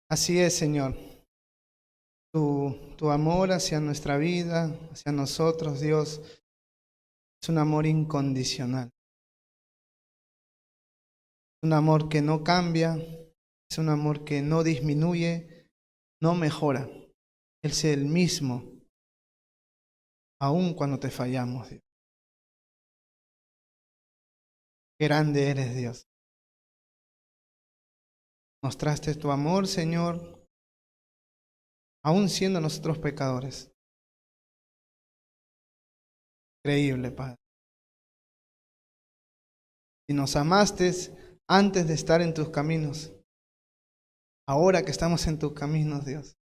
Así es, Señor. Tu amor hacia nuestra vida, hacia nosotros, Dios, es un amor incondicional. Un amor que no cambia, es un amor que no disminuye, no mejora. Él es el mismo, aun cuando te fallamos, Dios. Qué grande eres, Dios. Mostraste tu amor, Señor, aun siendo nosotros pecadores. Increíble, Padre. Y nos amaste antes de estar en tus caminos. Ahora que estamos en tus caminos, Dios.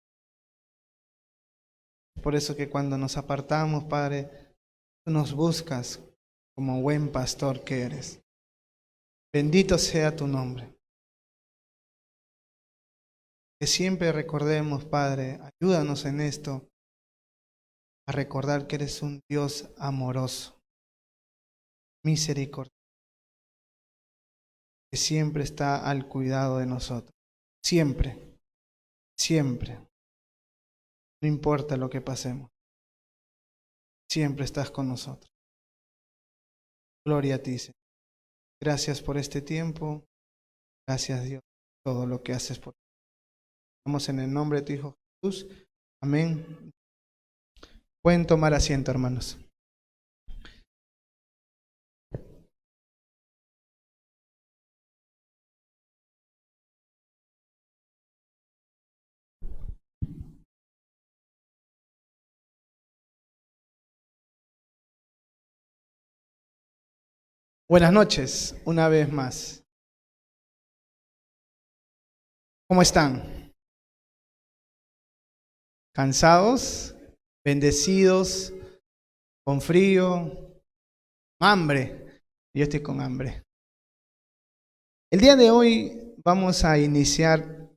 Por eso que cuando nos apartamos, Padre, tú nos buscas como buen pastor que eres. Bendito sea tu nombre. Que siempre recordemos, Padre, ayúdanos en esto, a recordar que eres un Dios amoroso, misericordioso, que siempre está al cuidado de nosotros. Siempre, siempre. No importa lo que pasemos. Siempre estás con nosotros. Gloria a ti, Señor. Gracias por este tiempo. Gracias, Dios, por todo lo que haces por nosotros. Vamos en el nombre de tu Hijo Jesús. Amén. Pueden tomar asiento, hermanos. Buenas noches, una vez más. ¿Cómo están? ¿Cansados? ¿Bendecidos? ¿Con frío? ¿Hambre? Yo estoy con hambre. El día de hoy vamos a iniciar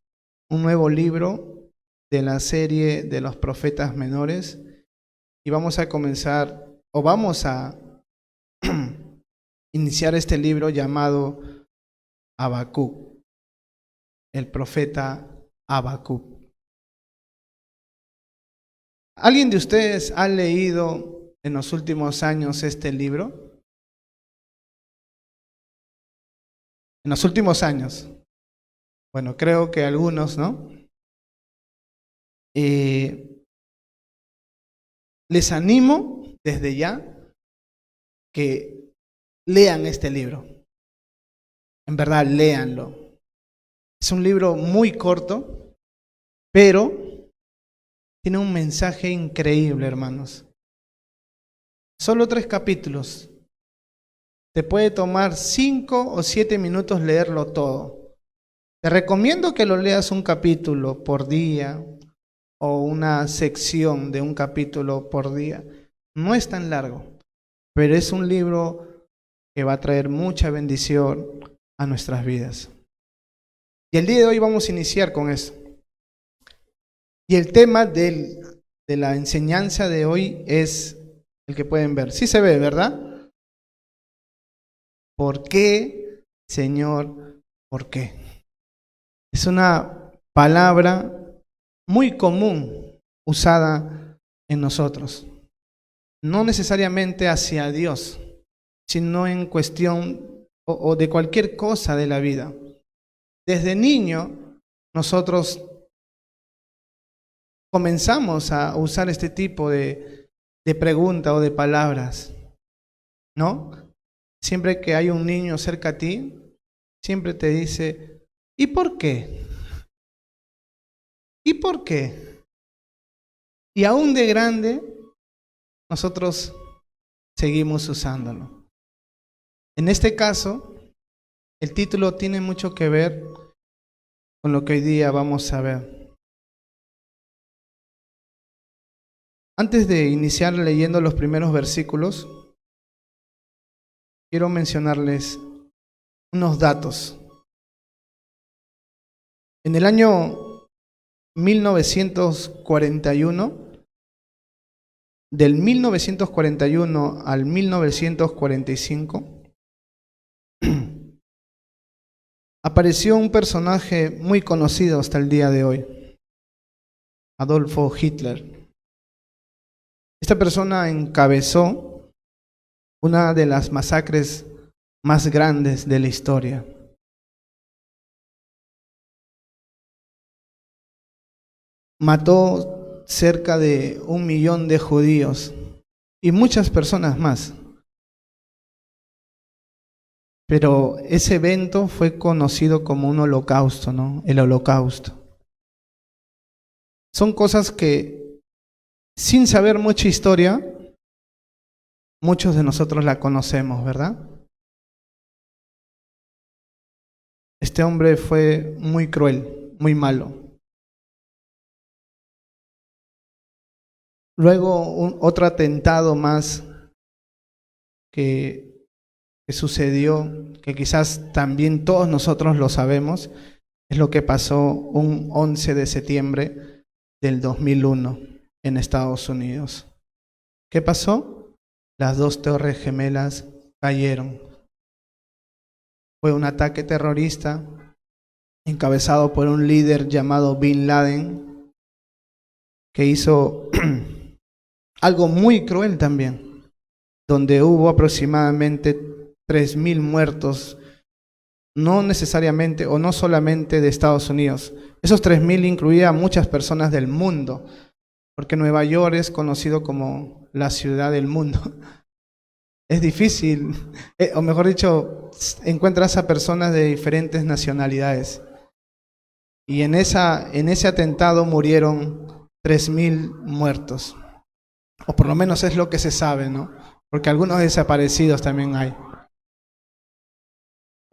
un nuevo libro de la serie de los profetas menores y vamos a comenzar, o vamos a iniciar este libro llamado Habacuc, el profeta Habacuc. ¿Alguien de ustedes ha leído en los últimos años este libro? En los últimos años. Bueno, creo que algunos, ¿no? Les animo desde ya que lean este libro. En verdad, léanlo. Es un libro muy corto, pero tiene un mensaje increíble, hermanos. Solo 3 capítulos. Te puede tomar 5 o 7 minutos leerlo todo. Te recomiendo que lo leas un capítulo por día o una sección de un capítulo por día. No es tan largo, pero es un libro que va a traer mucha bendición a nuestras vidas. Y el día de hoy vamos a iniciar con eso. Y el tema de la enseñanza de hoy es el que pueden ver. Sí se ve, ¿verdad? ¿Por qué, Señor? ¿Por qué? Es una palabra muy común usada en nosotros. No necesariamente hacia Dios, sino en cuestión o de cualquier cosa de la vida. Desde niño, nosotros comenzamos a usar este tipo de pregunta o de palabras, ¿no? Siempre que hay un niño cerca a ti, siempre te dice, ¿y por qué? ¿Y por qué? Y aún de grande, nosotros seguimos usándolo. En este caso, el título tiene mucho que ver con lo que hoy día vamos a ver. Antes de iniciar leyendo los primeros versículos, quiero mencionarles unos datos. En el año 1941, del 1941 al 1945, apareció un personaje muy conocido hasta el día de hoy, Adolfo Hitler. Esta persona encabezó una de las masacres más grandes de la historia. Mató cerca de 1 millón de judíos y muchas personas más. Pero ese evento fue conocido como un holocausto, ¿no? El holocausto. Son cosas que, sin saber mucha historia, muchos de nosotros la conocemos, ¿verdad? Este hombre fue muy cruel, muy malo. Luego, otro atentado más que sucedió, que quizás también todos nosotros lo sabemos, es lo que pasó un 11 de septiembre del 2001 en Estados Unidos. ¿Qué pasó? Las 2 torres gemelas cayeron. Fue un ataque terrorista encabezado por un líder llamado Bin Laden, que hizo algo muy cruel también, donde hubo aproximadamente 3.000 muertos, no necesariamente o no solamente de Estados Unidos. Esos 3.000 incluía a muchas personas del mundo, porque Nueva York es conocido como la ciudad del mundo. Es difícil, o mejor dicho, encuentras a personas de diferentes nacionalidades. Y en ese atentado murieron 3.000 muertos. O por lo menos es lo que se sabe, ¿no? Porque algunos desaparecidos también hay.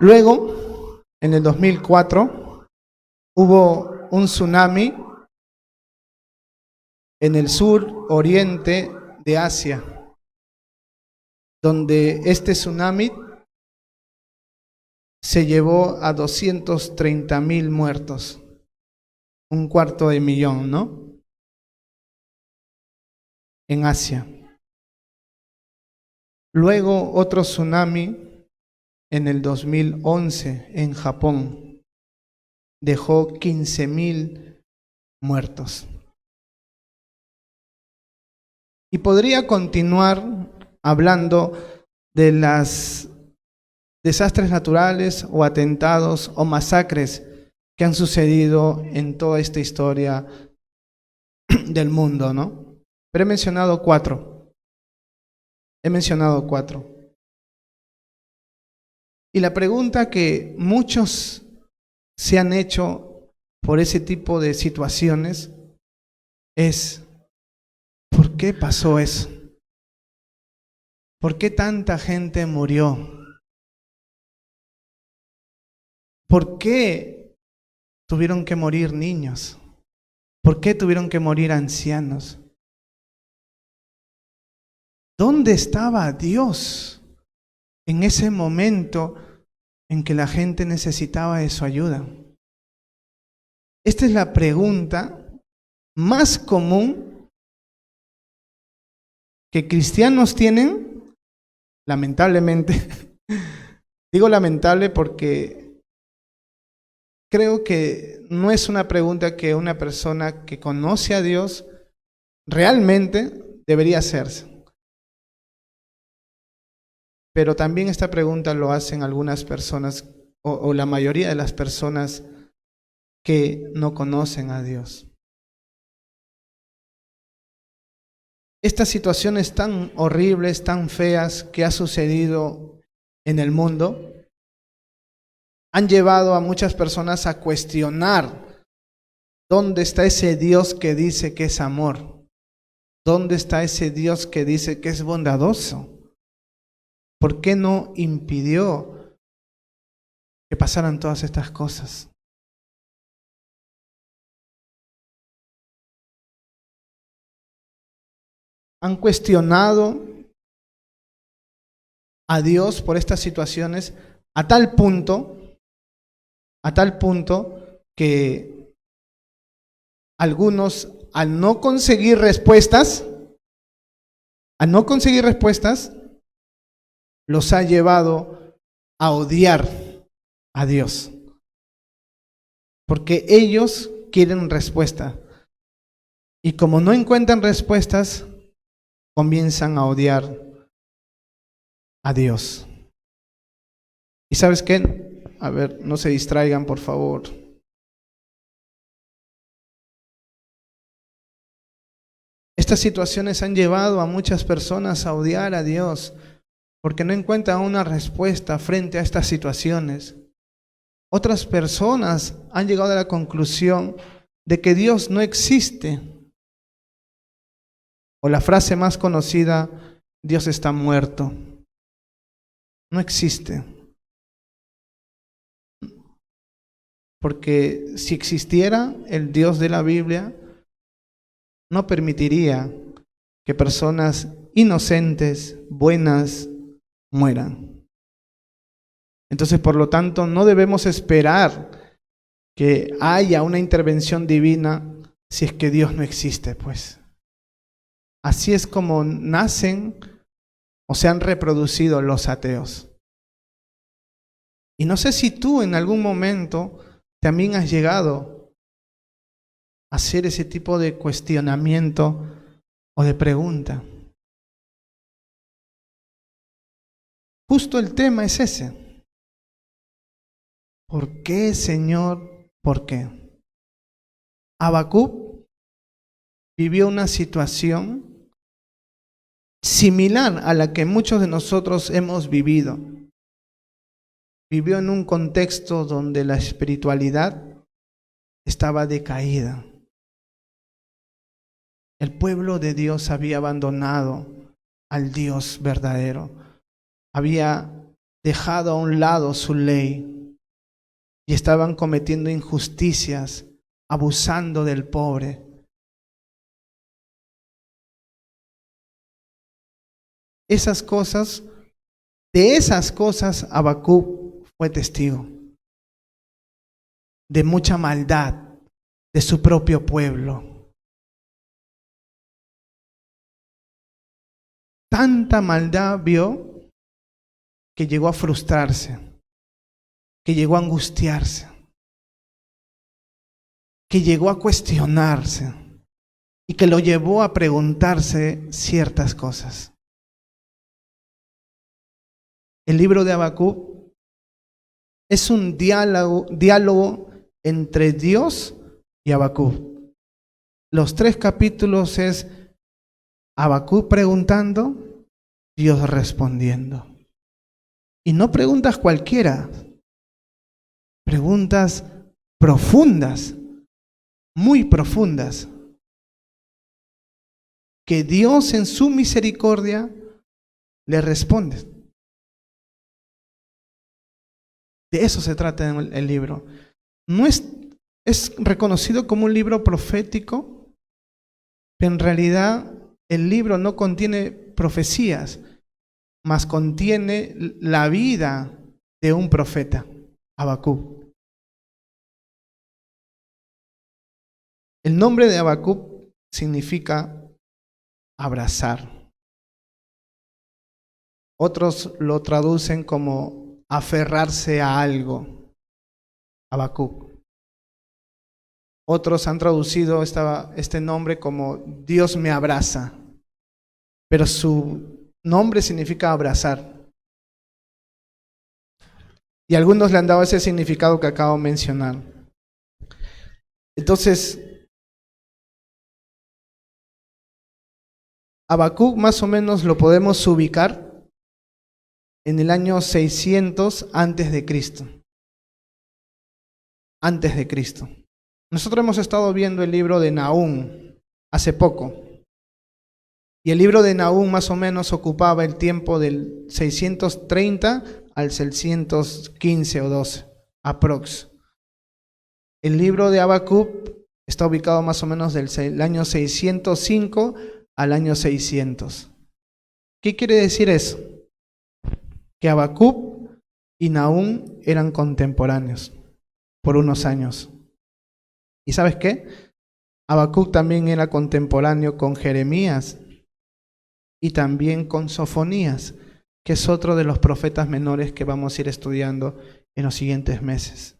Luego, en el 2004, hubo un tsunami en el sur oriente de Asia, donde este tsunami se llevó a 230.000 muertos, 250.000, ¿no? En Asia. Luego otro tsunami en el 2011 en Japón dejó 15.000 muertos. Y podría continuar hablando de las desastres naturales o atentados o masacres que han sucedido en toda esta historia del mundo, ¿no? Pero he mencionado 4. He mencionado 4. Y la pregunta que muchos se han hecho por ese tipo de situaciones es, ¿por qué pasó eso? ¿Por qué tanta gente murió? ¿Por qué tuvieron que morir niños? ¿Por qué tuvieron que morir ancianos? ¿Dónde estaba Dios en ese momento en que la gente necesitaba de su ayuda? Esta es la pregunta más común que cristianos tienen, lamentablemente. Digo lamentable porque creo que no es una pregunta que una persona que conoce a Dios realmente debería hacerse. Pero también esta pregunta lo hacen algunas personas o la mayoría de las personas que no conocen a Dios. Estas situaciones tan horribles, tan feas que ha sucedido en el mundo han llevado a muchas personas a cuestionar dónde está ese Dios que dice que es amor, dónde está ese Dios que dice que es bondadoso. ¿Por qué no impidió que pasaran todas estas cosas? Han cuestionado a Dios por estas situaciones a tal punto que algunos, al no conseguir respuestas, los ha llevado a odiar a Dios, porque ellos quieren respuesta. Y como no encuentran respuestas, comienzan a odiar a Dios. ¿Y sabes qué? A ver, no se distraigan, por favor. Estas situaciones han llevado a muchas personas a odiar a Dios porque no encuentran una respuesta frente a estas situaciones. Otras personas han llegado a la conclusión de que Dios no existe. O la frase más conocida, Dios está muerto. No existe. Porque si existiera el Dios de la Biblia, no permitiría que personas inocentes, buenas, mueran. Entonces, por lo tanto, no debemos esperar que haya una intervención divina si es que Dios no existe, pues. Así es como nacen o se han reproducido los ateos. Y no sé si tú en algún momento también has llegado a hacer ese tipo de cuestionamiento o de pregunta. Justo el tema es ese. ¿Por qué, Señor? ¿Por qué? Habacuc vivió una situación similar a la que muchos de nosotros hemos vivido. Vivió en un contexto donde la espiritualidad estaba decaída. El pueblo de Dios había abandonado al Dios verdadero. Había dejado a un lado su ley y estaban cometiendo injusticias, abusando del pobre. De esas cosas, Habacuc fue testigo. De mucha maldad de su propio pueblo. Tanta maldad vio que llegó a frustrarse, que llegó a angustiarse, que llegó a cuestionarse y que lo llevó a preguntarse ciertas cosas. El libro de Habacuc es un diálogo entre Dios y Habacuc. Los 3 capítulos es Habacuc preguntando, Dios respondiendo. Y no preguntas cualquiera, preguntas profundas, muy profundas, que Dios en su misericordia le responde. De eso se trata en el libro. No es reconocido como un libro profético, pero en realidad el libro no contiene profecías, mas contiene la vida de un profeta, Habacuc. El nombre de Habacuc significa abrazar. Otros lo traducen como aferrarse a algo, Habacuc. Otros han traducido este nombre como Dios me abraza, pero su nombre significa abrazar. Y algunos le han dado ese significado que acabo de mencionar. Entonces, Habacuc más o menos lo podemos ubicar en el año 600 antes de Cristo. Antes de Cristo. Nosotros hemos estado viendo el libro de Nahum hace poco. Y el libro de Nahum más o menos ocupaba el tiempo del 630 al 615 o 12, aprox. El libro de Habacuc está ubicado más o menos del año 605 al año 600. ¿Qué quiere decir eso? Que Habacuc y Nahum eran contemporáneos por unos años. ¿Y sabes qué? Habacuc también era contemporáneo con Jeremías y también con Sofonías, que es otro de los profetas menores que vamos a ir estudiando en los siguientes meses.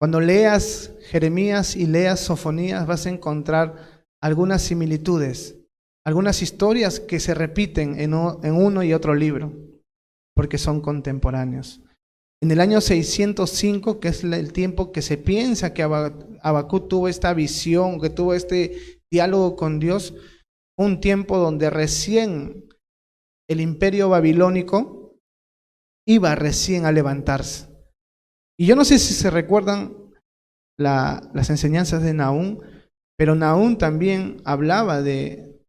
Cuando leas Jeremías y leas Sofonías vas a encontrar algunas similitudes, algunas historias que se repiten en uno y otro libro, porque son contemporáneos. En el año 605, que es el tiempo que se piensa que Habacuc tuvo esta visión, que tuvo este diálogo con Dios, un tiempo donde recién el imperio babilónico iba recién a levantarse. Y yo no sé si se recuerdan las enseñanzas de Nahum, pero Nahum también hablaba de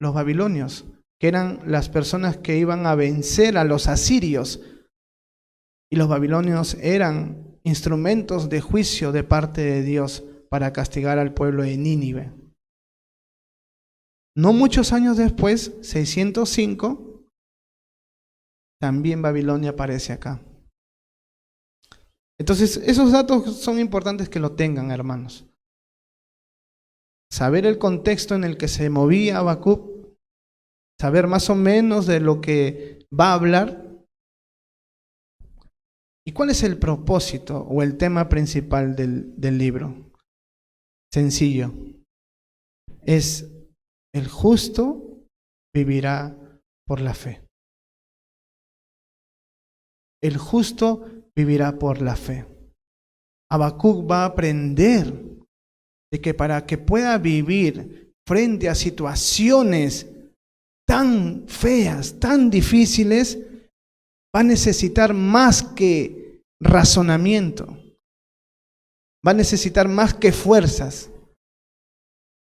los babilonios, que eran las personas que iban a vencer a los asirios. Y los babilonios eran instrumentos de juicio de parte de Dios para castigar al pueblo de Nínive. No muchos años después, 605, también Babilonia aparece acá. Entonces, esos datos son importantes que lo tengan, hermanos. Saber el contexto en el que se movía Habacuc, saber más o menos de lo que va a hablar. ¿Y cuál es el propósito o el tema principal del libro? Sencillo. Es el justo vivirá por la fe. El justo vivirá por la fe. Habacuc va a aprender de que para que pueda vivir frente a situaciones tan feas, tan difíciles, va a necesitar más que razonamiento, va a necesitar más que fuerzas,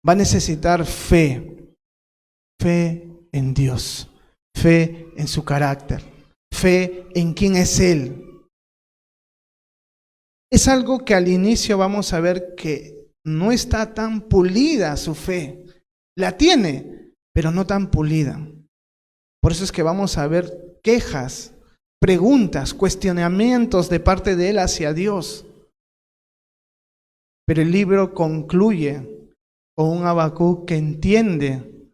va a necesitar fe, fe en Dios, fe en su carácter, fe en quién es Él. Es algo que al inicio vamos a ver que no está tan pulida su fe, la tiene, pero no tan pulida. Por eso es que vamos a ver quejas, preguntas, cuestionamientos de parte de él hacia Dios. Pero el libro concluye con un Habacuc que entiende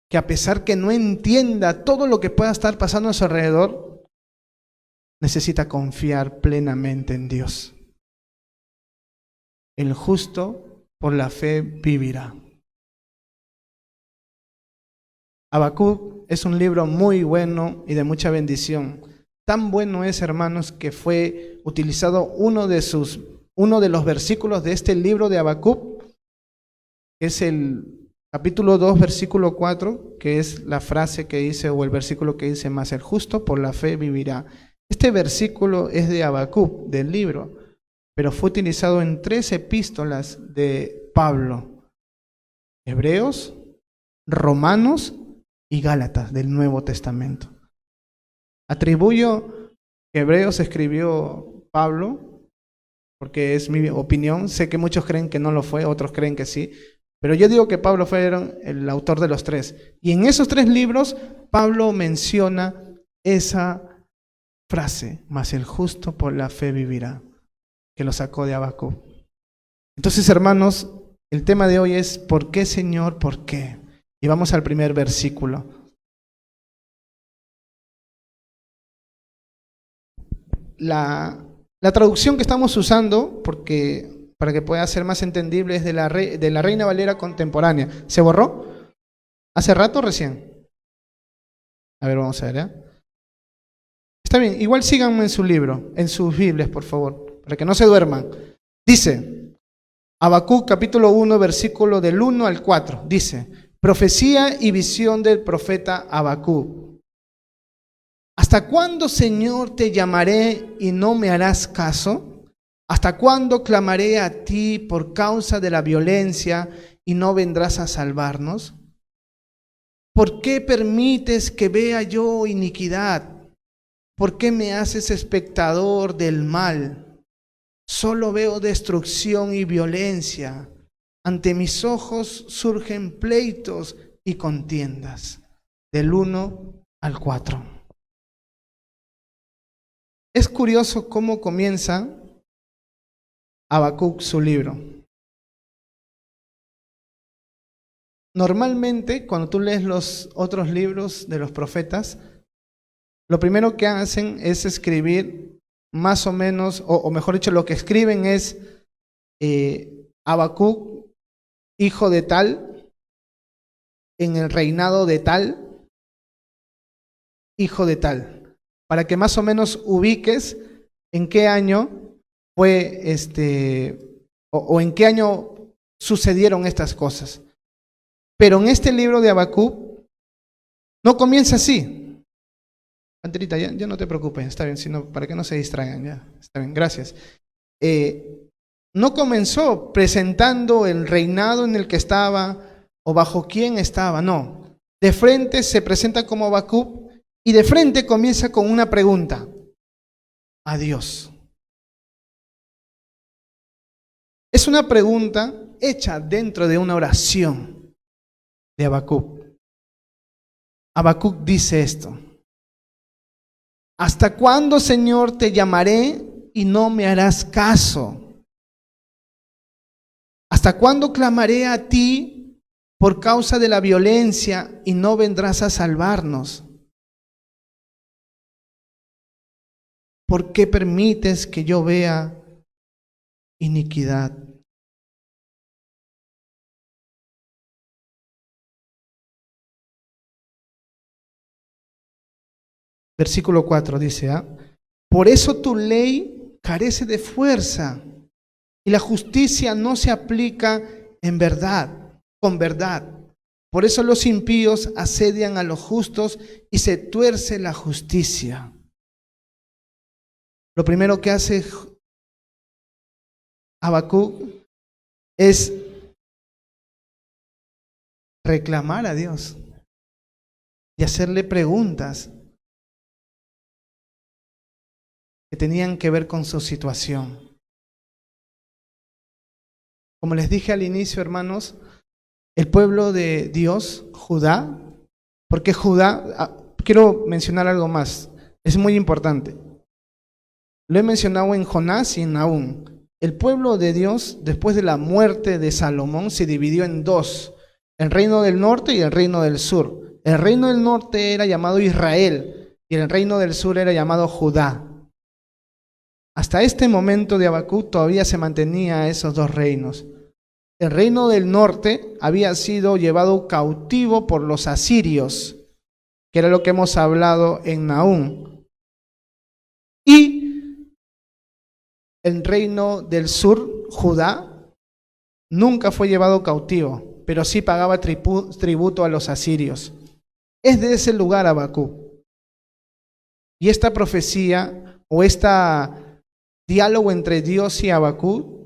que a pesar que no entienda todo lo que pueda estar pasando a su alrededor, necesita confiar plenamente en Dios. El justo por la fe vivirá. Habacuc es un libro muy bueno y de mucha bendición. Tan bueno es, hermanos, que fue utilizado uno de los versículos de este libro de Habacuc, que es el capítulo 2, versículo 4, que es la frase que dice, o el versículo que dice, mas el justo por la fe vivirá. Este versículo es de Habacuc, del libro, pero fue utilizado en 3 epístolas de Pablo: Hebreos, Romanos y Gálatas del Nuevo Testamento. Atribuyo que Hebreos escribió Pablo, porque es mi opinión. Sé que muchos creen que no lo fue, otros creen que sí, pero yo digo que Pablo fue el autor de los 3. Y en esos 3 libros, Pablo menciona esa frase, mas el justo por la fe vivirá, que lo sacó de Habacuc. Entonces, hermanos, el tema de hoy es ¿por qué, Señor? ¿Por qué? Y vamos al primer versículo. La traducción que estamos usando, para que pueda ser más entendible, es de la Reina Valera contemporánea. ¿Se borró? ¿Hace rato o recién? A ver, vamos a ver, ¿eh? Está bien, igual síganme en su libro, en sus Biblias, por favor, para que no se duerman. Dice, Habacuc capítulo 1, versículo del 1 al 4, dice: profecía y visión del profeta Habacuc. ¿Hasta cuándo, Señor, te llamaré y no me harás caso? ¿Hasta cuándo clamaré a ti por causa de la violencia y no vendrás a salvarnos? ¿Por qué permites que vea yo iniquidad? ¿Por qué me haces espectador del mal? Solo veo destrucción y violencia. Ante mis ojos surgen pleitos y contiendas. Del 1 al 4. Es curioso cómo comienza Habacuc su libro. Normalmente, cuando tú lees los otros libros de los profetas, lo primero que hacen es escribir más o menos, o mejor dicho, lo que escriben es Habacuc, hijo de tal, en el reinado de tal, hijo de tal, para que más o menos ubiques en qué año fue o en qué año sucedieron estas cosas. Pero en este libro de Habacuc no comienza así. Anterita, ya no te preocupes, está bien, sino para que no se distraigan, ya, está bien, gracias. No comenzó presentando el reinado en el que estaba o bajo quién estaba, no. De frente se presenta como Habacuc y de frente comienza con una pregunta: a Dios. Es una pregunta hecha dentro de una oración de Habacuc. Habacuc dice esto: ¿hasta cuándo, Señor, te llamaré y no me harás caso? ¿Hasta cuándo clamaré a ti por causa de la violencia y no vendrás a salvarnos? ¿Por qué permites que yo vea iniquidad? Versículo 4 dice, por eso tu ley carece de fuerza y la justicia no se aplica en verdad, con verdad. Por eso los impíos asedian a los justos y se tuerce la justicia. Lo primero que hace Habacuc es reclamar a Dios y hacerle preguntas que tenían que ver con su situación. Como les dije al inicio, hermanos, el pueblo de Dios, Judá, porque Judá, quiero mencionar algo más, es muy importante. Lo he mencionado en Jonás y en Nahum. El pueblo de Dios, después de la muerte de Salomón, se dividió en dos: el reino del norte y el reino del sur. El reino del norte era llamado Israel y el reino del sur era llamado Judá. Hasta este momento de Habacuc todavía se mantenía esos dos reinos. El reino del norte había sido llevado cautivo por los asirios, que era lo que hemos hablado en Nahum. Y el reino del sur, Judá, nunca fue llevado cautivo, pero sí pagaba tributo a los asirios. Es de ese lugar Habacuc. Y esta profecía o diálogo entre Dios y Habacuc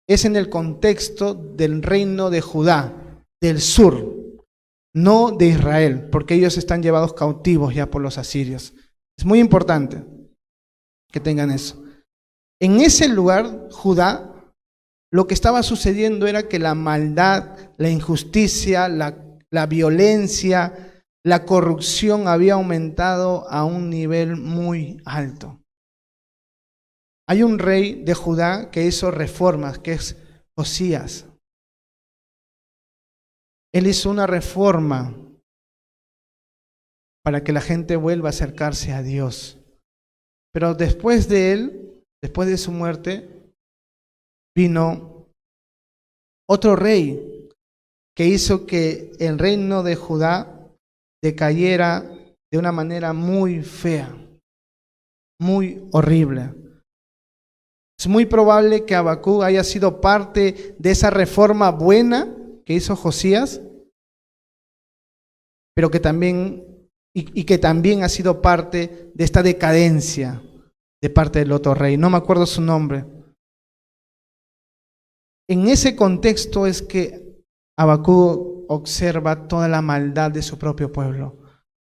es en el contexto del reino de Judá, del sur, no de Israel, porque ellos están llevados cautivos ya por los asirios. Es muy importante que tengan eso. En ese lugar, Judá, lo que estaba sucediendo era que la maldad, la injusticia, la violencia, la corrupción había aumentado a un nivel muy alto. Hay un rey de Judá que hizo reformas, que es Josías. Él hizo una reforma para que la gente vuelva a acercarse a Dios. Pero después de él, después de su muerte, vino otro rey que hizo que el reino de Judá decayera de una manera muy fea, muy horrible. Es muy probable que Habacuc haya sido parte de esa reforma buena que hizo Josías, pero que también, que también ha sido parte de esta decadencia de parte del otro rey. No me acuerdo su nombre. En ese contexto es que Habacuc observa toda la maldad de su propio pueblo.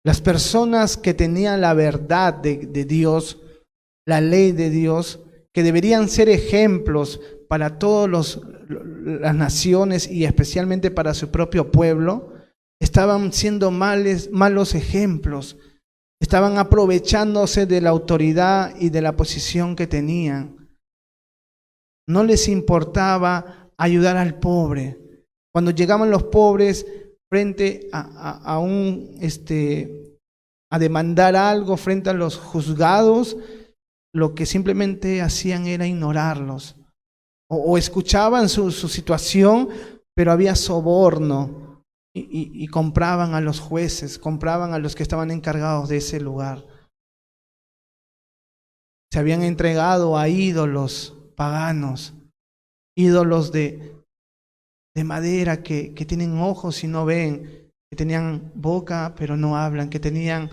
Las personas que tenían la verdad de Dios, la ley de Dios, que deberían ser ejemplos para todas las naciones y especialmente para su propio pueblo, estaban siendo malos ejemplos, estaban aprovechándose de la autoridad y de la posición que tenían. No les importaba ayudar al pobre. Cuando llegaban los pobres frente a demandar algo frente a los juzgados, lo que simplemente hacían era ignorarlos. O escuchaban su situación, pero había soborno y compraban a los jueces, compraban a los que estaban encargados de ese lugar. Se habían entregado a ídolos paganos, ídolos de madera que tienen ojos y no ven, que tenían boca pero no hablan, que tenían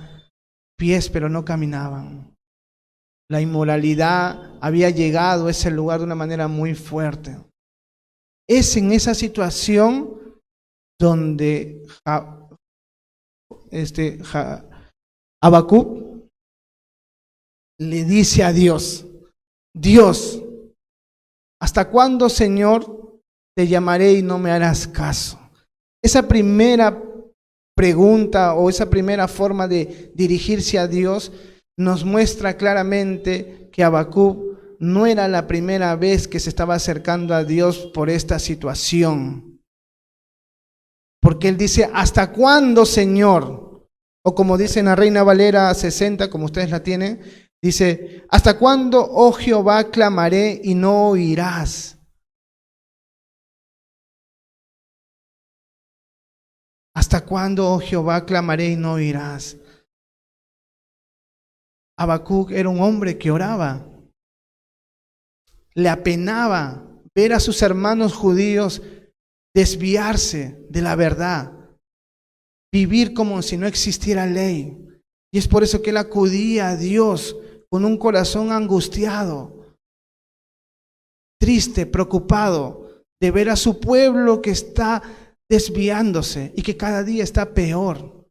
pies pero no caminaban. La inmoralidad había llegado a ese lugar de una manera muy fuerte. Es en esa situación donde Habacuc le dice a Dios: Dios, ¿hasta cuándo, Señor, te llamaré y no me harás caso? Esa primera pregunta o esa primera forma de dirigirse a Dios nos muestra claramente que Habacuc no era la primera vez que se estaba acercando a Dios por esta situación. Porque él dice: ¿hasta cuándo, Señor? O como dice en la Reina Valera 60, como ustedes la tienen, dice: ¿hasta cuándo, oh Jehová, clamaré y no oirás? ¿Hasta cuándo, oh Jehová, clamaré y no oirás? Habacuc era un hombre que oraba. Le apenaba ver a sus hermanos judíos desviarse de la verdad, vivir como si no existiera ley. Y es por eso que él acudía a Dios con un corazón angustiado, triste, preocupado de ver a su pueblo que está desviándose y que cada día está peor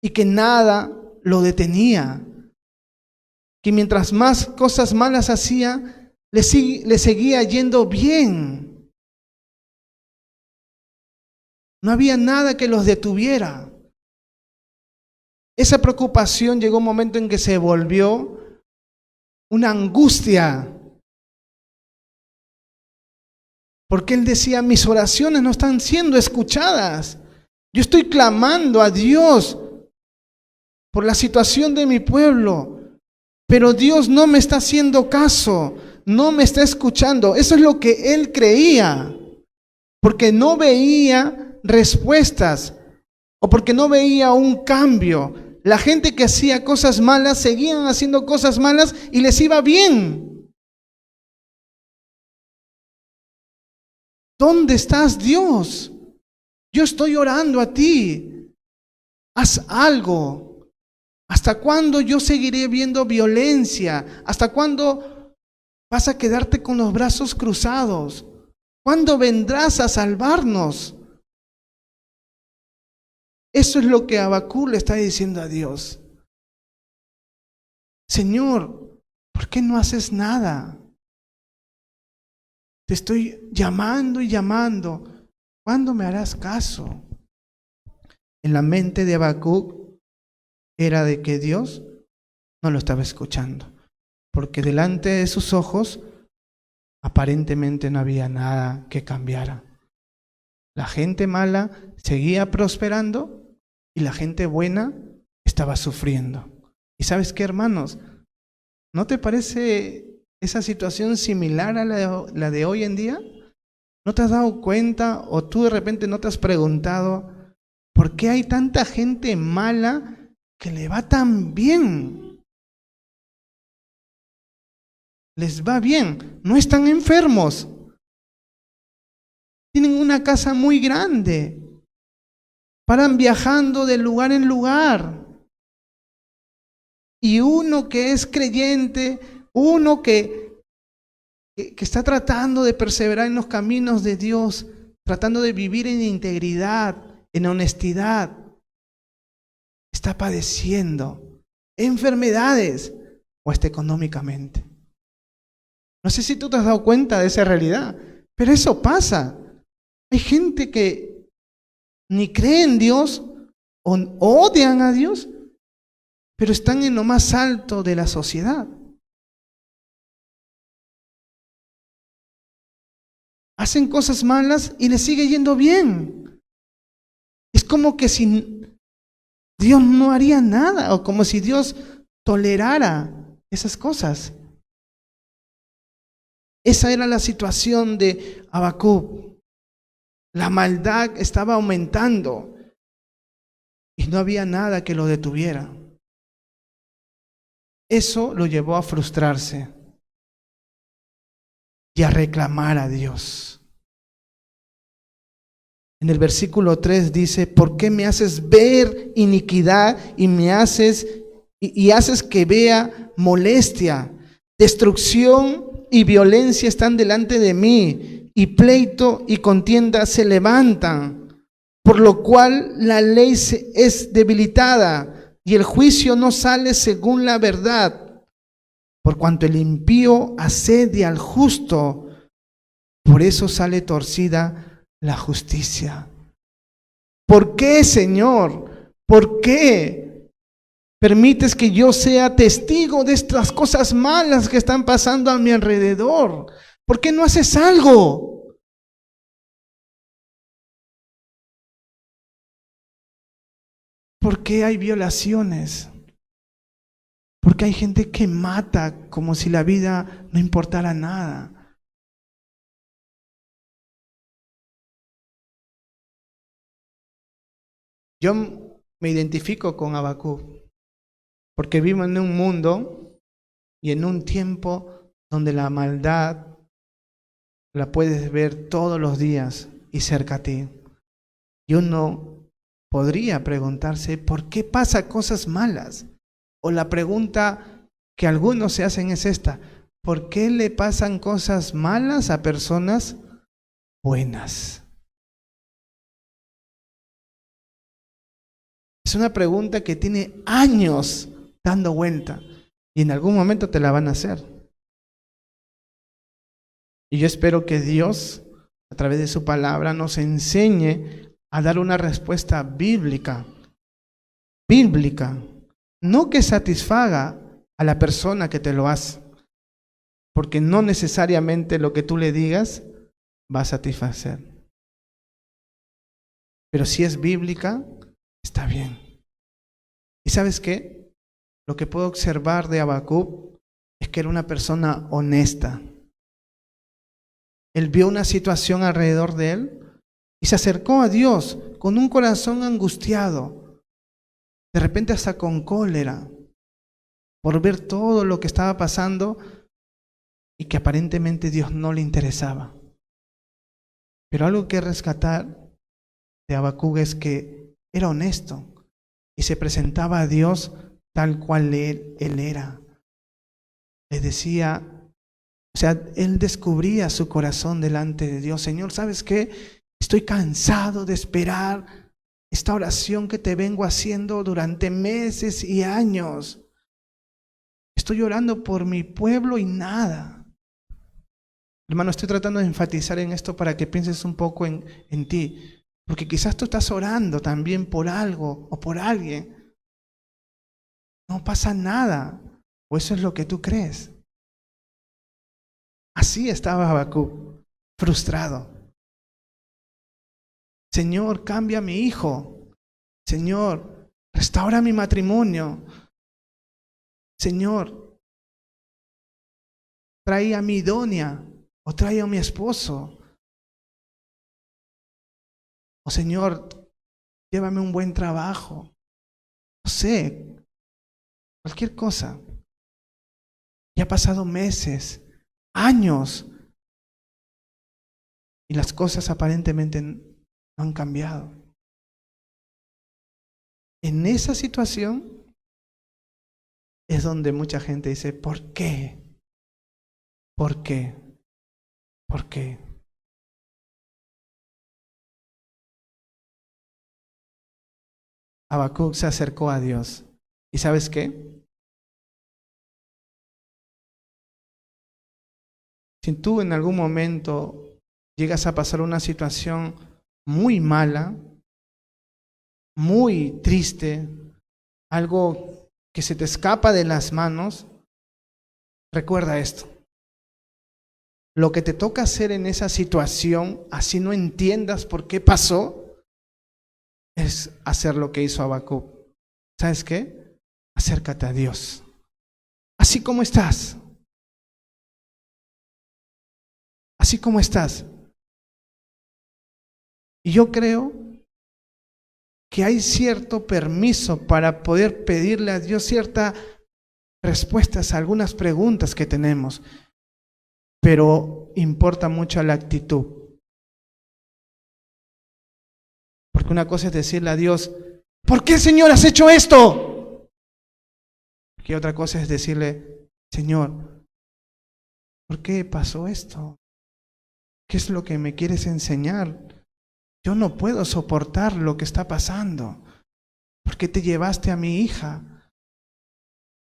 y que nada lo detenía, que mientras más cosas malas hacía, le seguía yendo bien. No había nada que los detuviera. Esa preocupación llegó un momento en que se volvió una angustia. Porque él decía: mis oraciones no están siendo escuchadas. Yo estoy clamando a Dios por la situación de mi pueblo, pero Dios no me está haciendo caso, no me está escuchando. Eso es lo que él creía, porque no veía respuestas o porque no veía un cambio. La gente que hacía cosas malas seguían haciendo cosas malas y les iba bien. ¿Dónde estás, Dios? Yo estoy orando a ti. Haz algo. ¿Hasta cuándo yo seguiré viendo violencia? ¿Hasta cuándo vas a quedarte con los brazos cruzados? ¿Cuándo vendrás a salvarnos? Eso es lo que Habacuc le está diciendo a Dios. Señor, ¿por qué no haces nada? Te estoy llamando y llamando. ¿Cuándo me harás caso? En la mente de Habacuc era de que Dios no lo estaba escuchando, porque delante de sus ojos aparentemente no había nada que cambiara. La gente mala seguía prosperando y la gente buena estaba sufriendo. ¿Y sabes qué, hermanos? ¿No te parece esa situación similar a la de hoy en día? ¿No te has dado cuenta o tú de repente no te has preguntado por qué hay tanta gente mala que le va tan bien? Les va bien, no están enfermos, tienen una casa muy grande, paran viajando de lugar en lugar. Y uno que es creyente, uno que está tratando de perseverar en los caminos de Dios, tratando de vivir en integridad, en honestidad, está padeciendo enfermedades o hasta económicamente. No sé si tú te has dado cuenta de esa realidad, pero eso pasa. Hay gente que ni cree en Dios o odian a Dios, pero están en lo más alto de la sociedad. Hacen cosas malas y les sigue yendo bien. Es como que si Dios no haría nada o como si Dios tolerara esas cosas. Esa era la situación de Habacuc. La maldad estaba aumentando y no había nada que lo detuviera. Eso lo llevó a frustrarse y a reclamar a Dios. En el versículo 3 dice: ¿por qué me haces ver iniquidad y haces que vea molestia? Destrucción y violencia están delante de mí, y pleito y contienda se levantan, por lo cual la ley es debilitada y el juicio no sale según la verdad. Por cuanto el impío asedia al justo, por eso sale torcida la justicia. ¿Por qué, Señor? ¿Por qué permites que yo sea testigo de estas cosas malas que están pasando a mi alrededor? ¿Por qué no haces algo? ¿Por qué hay violaciones? ¿Por qué hay gente que mata como si la vida no importara nada? Yo me identifico con Habacuc porque vivo en un mundo y en un tiempo donde la maldad la puedes ver todos los días y cerca a ti. Y uno podría preguntarse, ¿por qué pasa cosas malas? O la pregunta que algunos se hacen es esta: ¿por qué le pasan cosas malas a personas buenas? Es una pregunta que tiene años dando vuelta y en algún momento te la van a hacer. Y yo espero que Dios, a través de su palabra, nos enseñe a dar una respuesta bíblica, no que satisfaga a la persona que te lo hace, porque no necesariamente lo que tú le digas va a satisfacer. Pero si es bíblica, está bien. ¿Y sabes qué? Lo que puedo observar de Habacuc es que era una persona honesta. Él vio una situación alrededor de él y se acercó a Dios con un corazón angustiado, de repente hasta con cólera, por ver todo lo que estaba pasando y que aparentemente Dios no le interesaba. Pero algo que rescatar de Habacuc es que era honesto y se presentaba a Dios tal cual él era. Le decía, o sea, él descubría su corazón delante de Dios. Señor, ¿sabes qué? Estoy cansado de esperar esta oración que te vengo haciendo durante meses y años. Estoy orando por mi pueblo y nada. Hermano, estoy tratando de enfatizar en esto para que pienses un poco en ti. Porque quizás tú estás orando también por algo o por alguien. No pasa nada. O eso es lo que tú crees. Así estaba Habacuc, frustrado. Señor, cambia a mi hijo. Señor, restaura mi matrimonio. Señor, trae a mi idónea o trae a mi esposo. O Señor, llévame un buen trabajo. No sé, cualquier cosa. Ya ha pasado meses, años, y las cosas aparentemente no han cambiado. En esa situación es donde mucha gente dice, ¿por qué? ¿Por qué? ¿Por qué? Habacuc se acercó a Dios. ¿Y sabes qué? Si tú en algún momento llegas a pasar una situación muy mala, muy triste, algo que se te escapa de las manos, recuerda esto. Lo que te toca hacer en esa situación, así no entiendas por qué pasó, es hacer lo que hizo Habacuc. ¿Sabes qué? Acércate a Dios. así como estás. Así como estás. Y yo creo que hay cierto permiso para poder pedirle a Dios ciertas respuestas a algunas preguntas que tenemos, pero importa mucho la actitud. Porque una cosa es decirle a Dios, ¿por qué, Señor, has hecho esto? Y otra cosa es decirle, Señor, ¿por qué pasó esto? ¿Qué es lo que me quieres enseñar? Yo no puedo soportar lo que está pasando. ¿Por qué te llevaste a mi hija?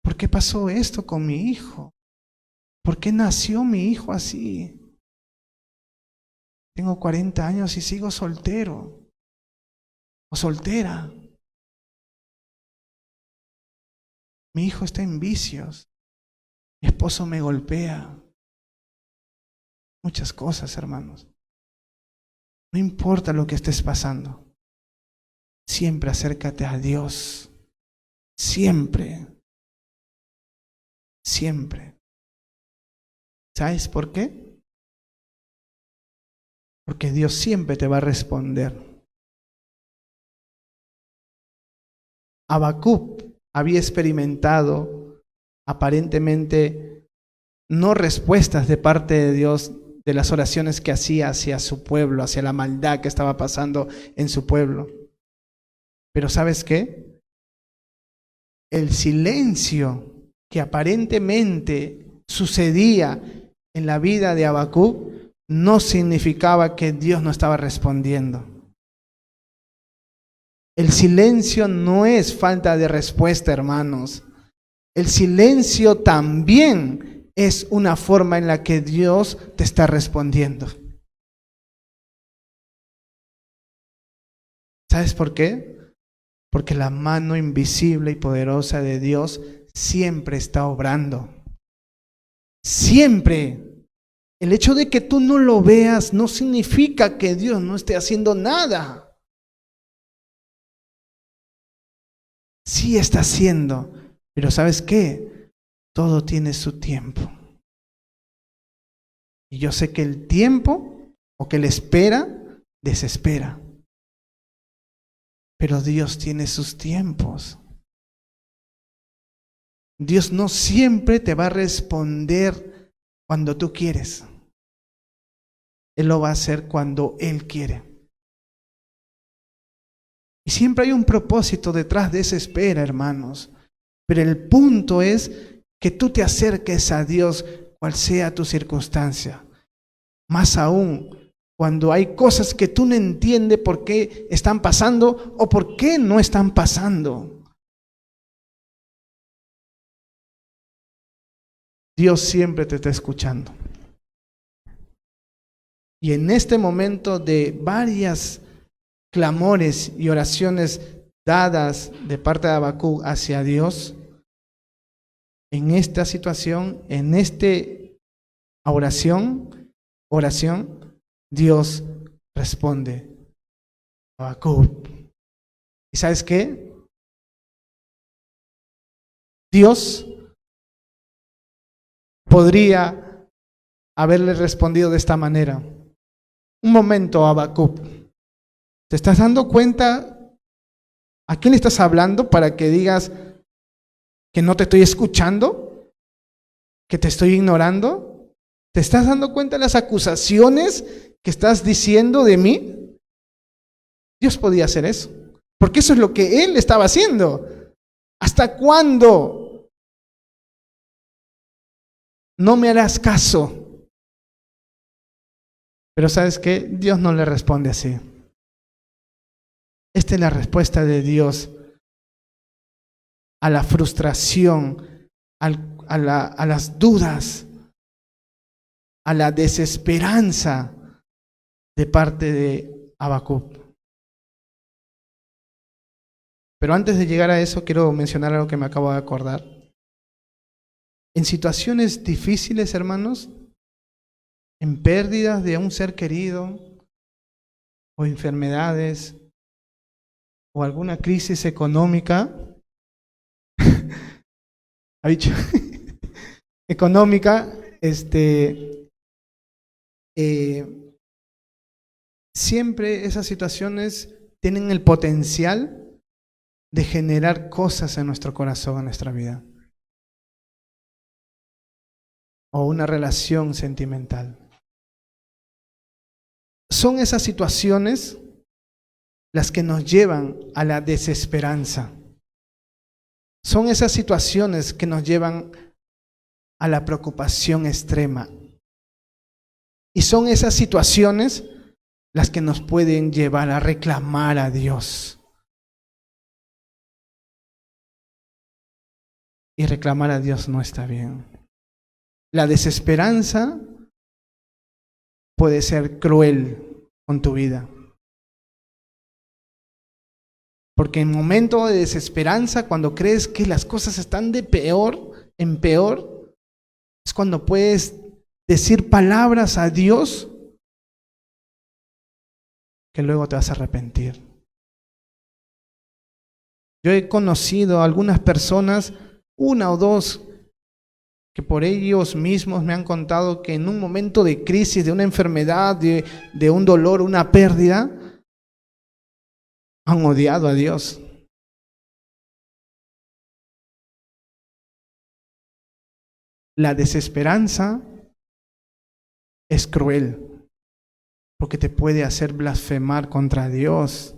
¿Por qué pasó esto con mi hijo? ¿Por qué nació mi hijo así? Tengo 40 años y sigo soltero o soltera. Mi hijo está en vicios. Mi esposo me golpea. Muchas cosas, hermanos. No importa lo que estés pasando. Siempre acércate a Dios. Siempre. Siempre. ¿Sabes por qué? Porque Dios siempre te va a responder. Habacuc había experimentado aparentemente no respuestas de parte de Dios de las oraciones que hacía hacia su pueblo, hacia la maldad que estaba pasando en su pueblo. Pero ¿sabes qué? El silencio que aparentemente sucedía en la vida de Habacuc no significaba que Dios no estaba respondiendo. El silencio no es falta de respuesta, hermanos. El silencio también es una forma en la que Dios te está respondiendo. ¿Sabes por qué? Porque la mano invisible y poderosa de Dios siempre está obrando. Siempre. El hecho de que tú no lo veas no significa que Dios no esté haciendo nada. Sí está haciendo, pero ¿sabes qué? Todo tiene su tiempo. Y yo sé que el tiempo o que la espera desespera. Pero Dios tiene sus tiempos. Dios no siempre te va a responder cuando tú quieres. Él lo va a hacer cuando Él quiere. Y siempre hay un propósito detrás de esa espera, hermanos. Pero el punto es que tú te acerques a Dios, cual sea tu circunstancia. Más aún, cuando hay cosas que tú no entiendes por qué están pasando o por qué no están pasando. Dios siempre te está escuchando. Y en este momento de varias clamores y oraciones dadas de parte de Habacuc hacia Dios, en esta situación, en esta oración, Dios responde a Habacuc. ¿Y sabes qué? Dios podría haberle respondido de esta manera. Un momento, Habacuc. ¿Te estás dando cuenta a quién le estás hablando para que digas que no te estoy escuchando? ¿Que te estoy ignorando? ¿Te estás dando cuenta de las acusaciones que estás diciendo de mí? Dios podía hacer eso, porque eso es lo que Él estaba haciendo. ¿Hasta cuándo no me harás caso? Pero ¿sabes qué? Dios no le responde así. Esta es la respuesta de Dios a la frustración, a las dudas, a la desesperanza de parte de Habacuc. Pero antes de llegar a eso, quiero mencionar algo que me acabo de acordar. En situaciones difíciles, hermanos, en pérdidas de un ser querido, o enfermedades, o alguna crisis económica, ha dicho, económica, siempre esas situaciones tienen el potencial de generar cosas en nuestro corazón, en nuestra vida. O una relación sentimental. Son esas situaciones las que nos llevan a la desesperanza. Son esas situaciones que nos llevan a la preocupación extrema. Y son esas situaciones las que nos pueden llevar a reclamar a Dios. Y reclamar a Dios no está bien. La desesperanza puede ser cruel con tu vida. Porque en momentos de desesperanza, cuando crees que las cosas están de peor en peor, es cuando puedes decir palabras a Dios que luego te vas a arrepentir. Yo he conocido a algunas personas, una o dos, que por ellos mismos me han contado que en un momento de crisis, de una enfermedad, de un dolor, una pérdida, han odiado a Dios. La desesperanza es cruel, porque te puede hacer blasfemar contra Dios.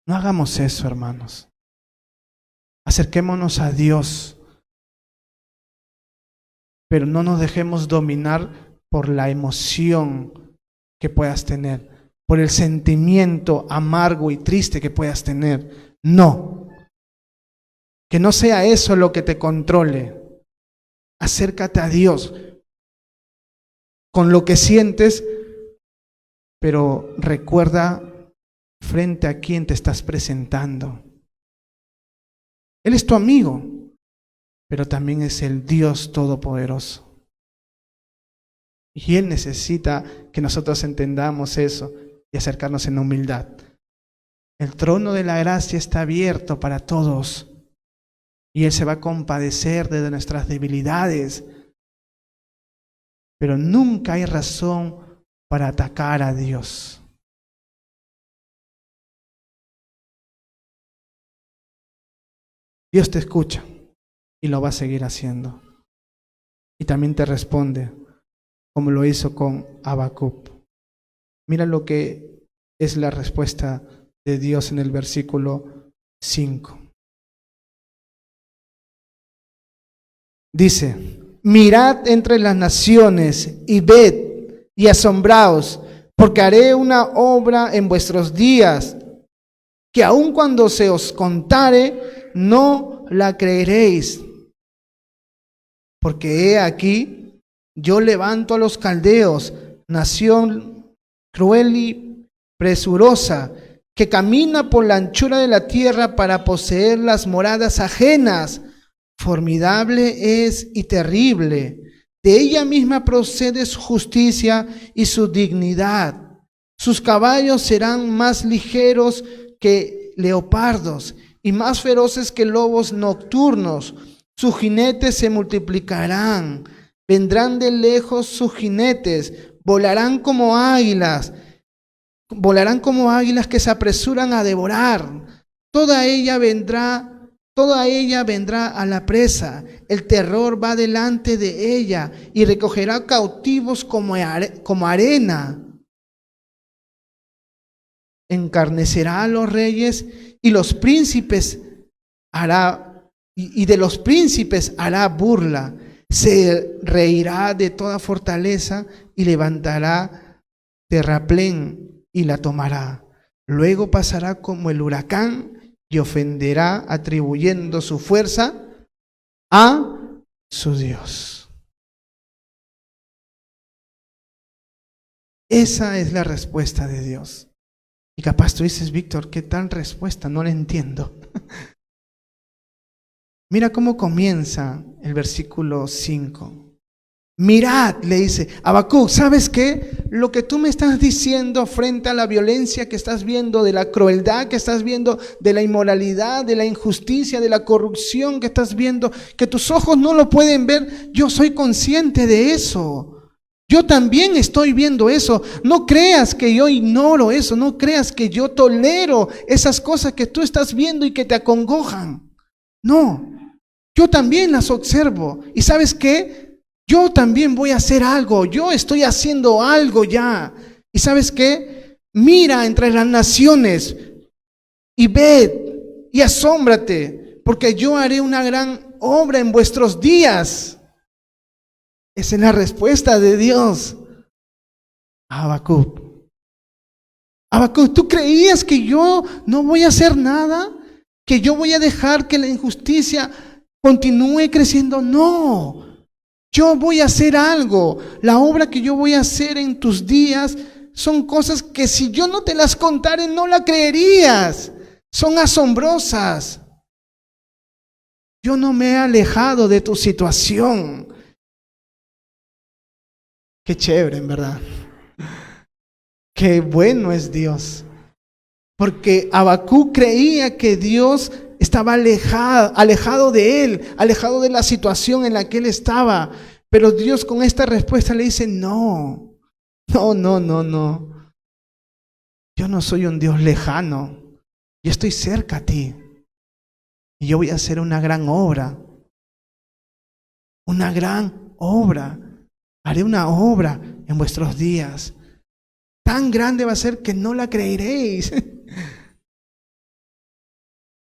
No hagamos eso, hermanos. Acerquémonos a Dios, pero no nos dejemos dominar por la emoción que puedas tener, por el sentimiento amargo y triste que puedas tener. No, que no sea eso lo que te controle. Acércate a Dios con lo que sientes, pero recuerda frente a quién te estás presentando. Él es tu amigo, pero también es el Dios Todopoderoso. Y Él necesita que nosotros entendamos eso y acercarnos en humildad. El trono de la gracia está abierto para todos y Él se va a compadecer de nuestras debilidades. Pero nunca hay razón para atacar a Dios. Dios te escucha y lo va a seguir haciendo. Y también te responde, como lo hizo con Habacuc. Mira lo que es la respuesta de Dios en el versículo 5. Dice, mirad entre las naciones y ved y asombraos, porque haré una obra en vuestros días, que aun cuando se os contare, no la creeréis. Porque he aquí, yo levanto a los caldeos, nación cruel y presurosa, que camina por la anchura de la tierra para poseer las moradas ajenas. Formidable es y terrible. De ella misma procede su justicia y su dignidad. Sus caballos serán más ligeros que leopardos y más feroces que lobos nocturnos. Sus jinetes se multiplicarán. Vendrán de lejos sus jinetes. Volarán como águilas que se apresuran a devorar. Toda ella vendrá a la presa. El terror va delante de ella y recogerá cautivos como arena. Encarnecerá a los reyes y los príncipes de los príncipes hará burla. Se reirá de toda fortaleza y levantará terraplén y la tomará. Luego pasará como el huracán y ofenderá atribuyendo su fuerza a su Dios. Esa es la respuesta de Dios. Y capaz tú dices, Víctor, ¿qué tal respuesta? No la entiendo. Mira cómo comienza el versículo 5. Mirad, le dice, Habacuc, ¿sabes qué? Lo que tú me estás diciendo frente a la violencia que estás viendo, de la crueldad que estás viendo, de la inmoralidad, de la injusticia, de la corrupción que estás viendo, que tus ojos no lo pueden ver, yo soy consciente de eso. Yo también estoy viendo eso. No creas que yo ignoro eso, no creas que yo tolero esas cosas que tú estás viendo y que te acongojan. No, yo también las observo. ¿Y sabes qué? Yo también voy a hacer algo, yo estoy haciendo algo ya. ¿Y sabes qué? Mira entre las naciones y ved y asómbrate, porque yo haré una gran obra en vuestros días. Esa es la respuesta de Dios a Habacuc. Habacuc, ¿tú creías que yo no voy a hacer nada? ¿Que yo voy a dejar que la injusticia continúe creciendo? No. Yo voy a hacer algo. La obra que yo voy a hacer en tus días son cosas que si yo no te las contara no la creerías. Son asombrosas. Yo no me he alejado de tu situación. Qué chévere, en verdad. Qué bueno es Dios. Porque Habacuc creía que Dios estaba alejado de él, alejado de la situación en la que él estaba. Pero Dios con esta respuesta le dice, no. Yo no soy un Dios lejano. Yo estoy cerca a ti. Y yo voy a hacer una gran obra. Una gran obra. Haré una obra en vuestros días. Tan grande va a ser que no la creeréis.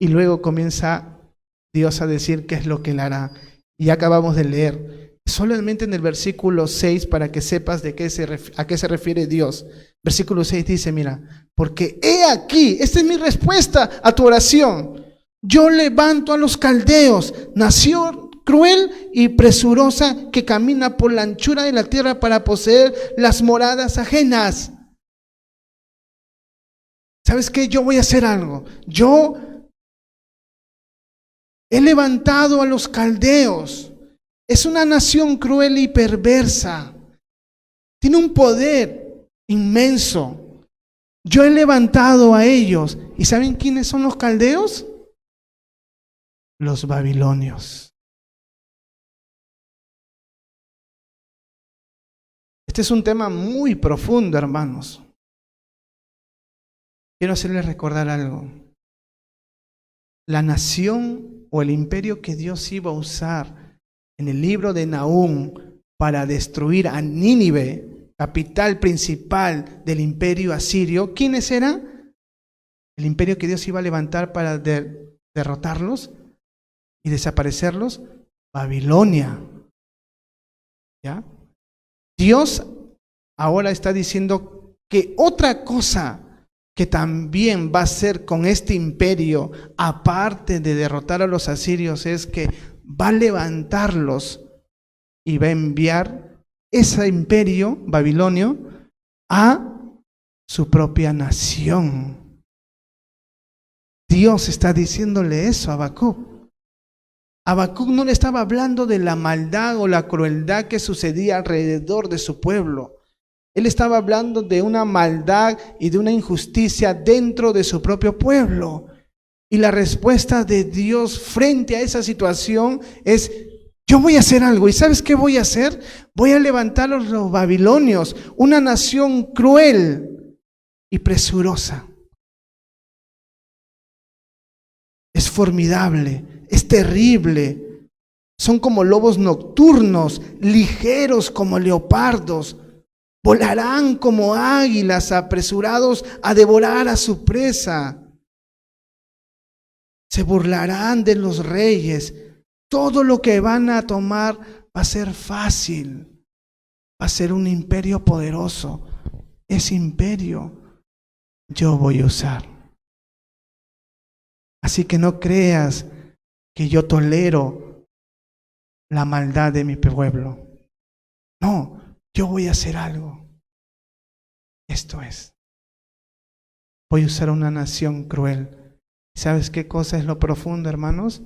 Y luego comienza Dios a decir qué es lo que él hará. Y acabamos de leer. Solamente en el versículo 6 para que sepas a qué se refiere Dios. Versículo 6 dice, mira, porque he aquí, esta es mi respuesta a tu oración. Yo levanto a los caldeos, nación cruel y presurosa que camina por la anchura de la tierra para poseer las moradas ajenas. ¿Sabes qué? Yo voy a hacer algo. Yo he levantado a los caldeos. Es una nación cruel y perversa. Tiene un poder inmenso. Yo he levantado a ellos. ¿Y saben quiénes son los caldeos? Los babilonios. Este es un tema muy profundo, hermanos. Quiero hacerles recordar algo. La nación o el imperio que Dios iba a usar en el libro de Nahum para destruir a Nínive, capital principal del imperio asirio, ¿quiénes eran? El imperio que Dios iba a levantar para derrotarlos y desaparecerlos, Babilonia. ¿Ya? Dios ahora está diciendo que otra cosa que también va a hacer con este imperio, aparte de derrotar a los asirios, es que va a levantarlos y va a enviar ese imperio babilonio a su propia nación. Dios está diciéndole eso a Habacuc. Habacuc no le estaba hablando de la maldad o la crueldad que sucedía alrededor de su pueblo. Él estaba hablando de una maldad y de una injusticia dentro de su propio pueblo. Y la respuesta de Dios frente a esa situación es, yo voy a hacer algo. ¿Y sabes qué voy a hacer? Voy a levantar a los babilonios, una nación cruel y presurosa. Es formidable, es terrible. Son como lobos nocturnos, ligeros como leopardos. Volarán como águilas apresurados a devorar a su presa. Se burlarán de los reyes. Todo lo que van a tomar va a ser fácil. Va a ser un imperio poderoso. Ese imperio yo voy a usar. Así que no creas que yo tolero la maldad de mi pueblo. No. Yo voy a hacer algo. Esto es. Voy a usar una nación cruel. ¿Sabes qué cosa es lo profundo, hermanos?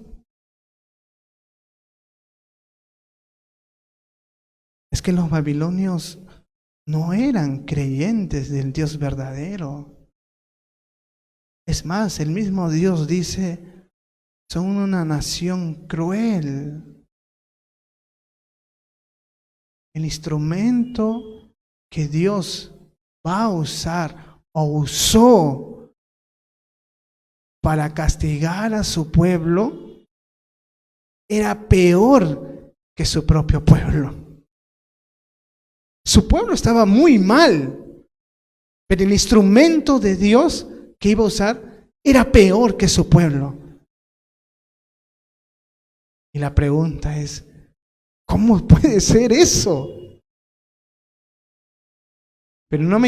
Es que los babilonios no eran creyentes del Dios verdadero. Es más, el mismo Dios dice, son una nación cruel. El instrumento que Dios va a usar o usó para castigar a su pueblo era peor que su propio pueblo. Su pueblo estaba muy mal, pero el instrumento de Dios que iba a usar era peor que su pueblo. Y la pregunta es, ¿cómo puede ser eso? Pero no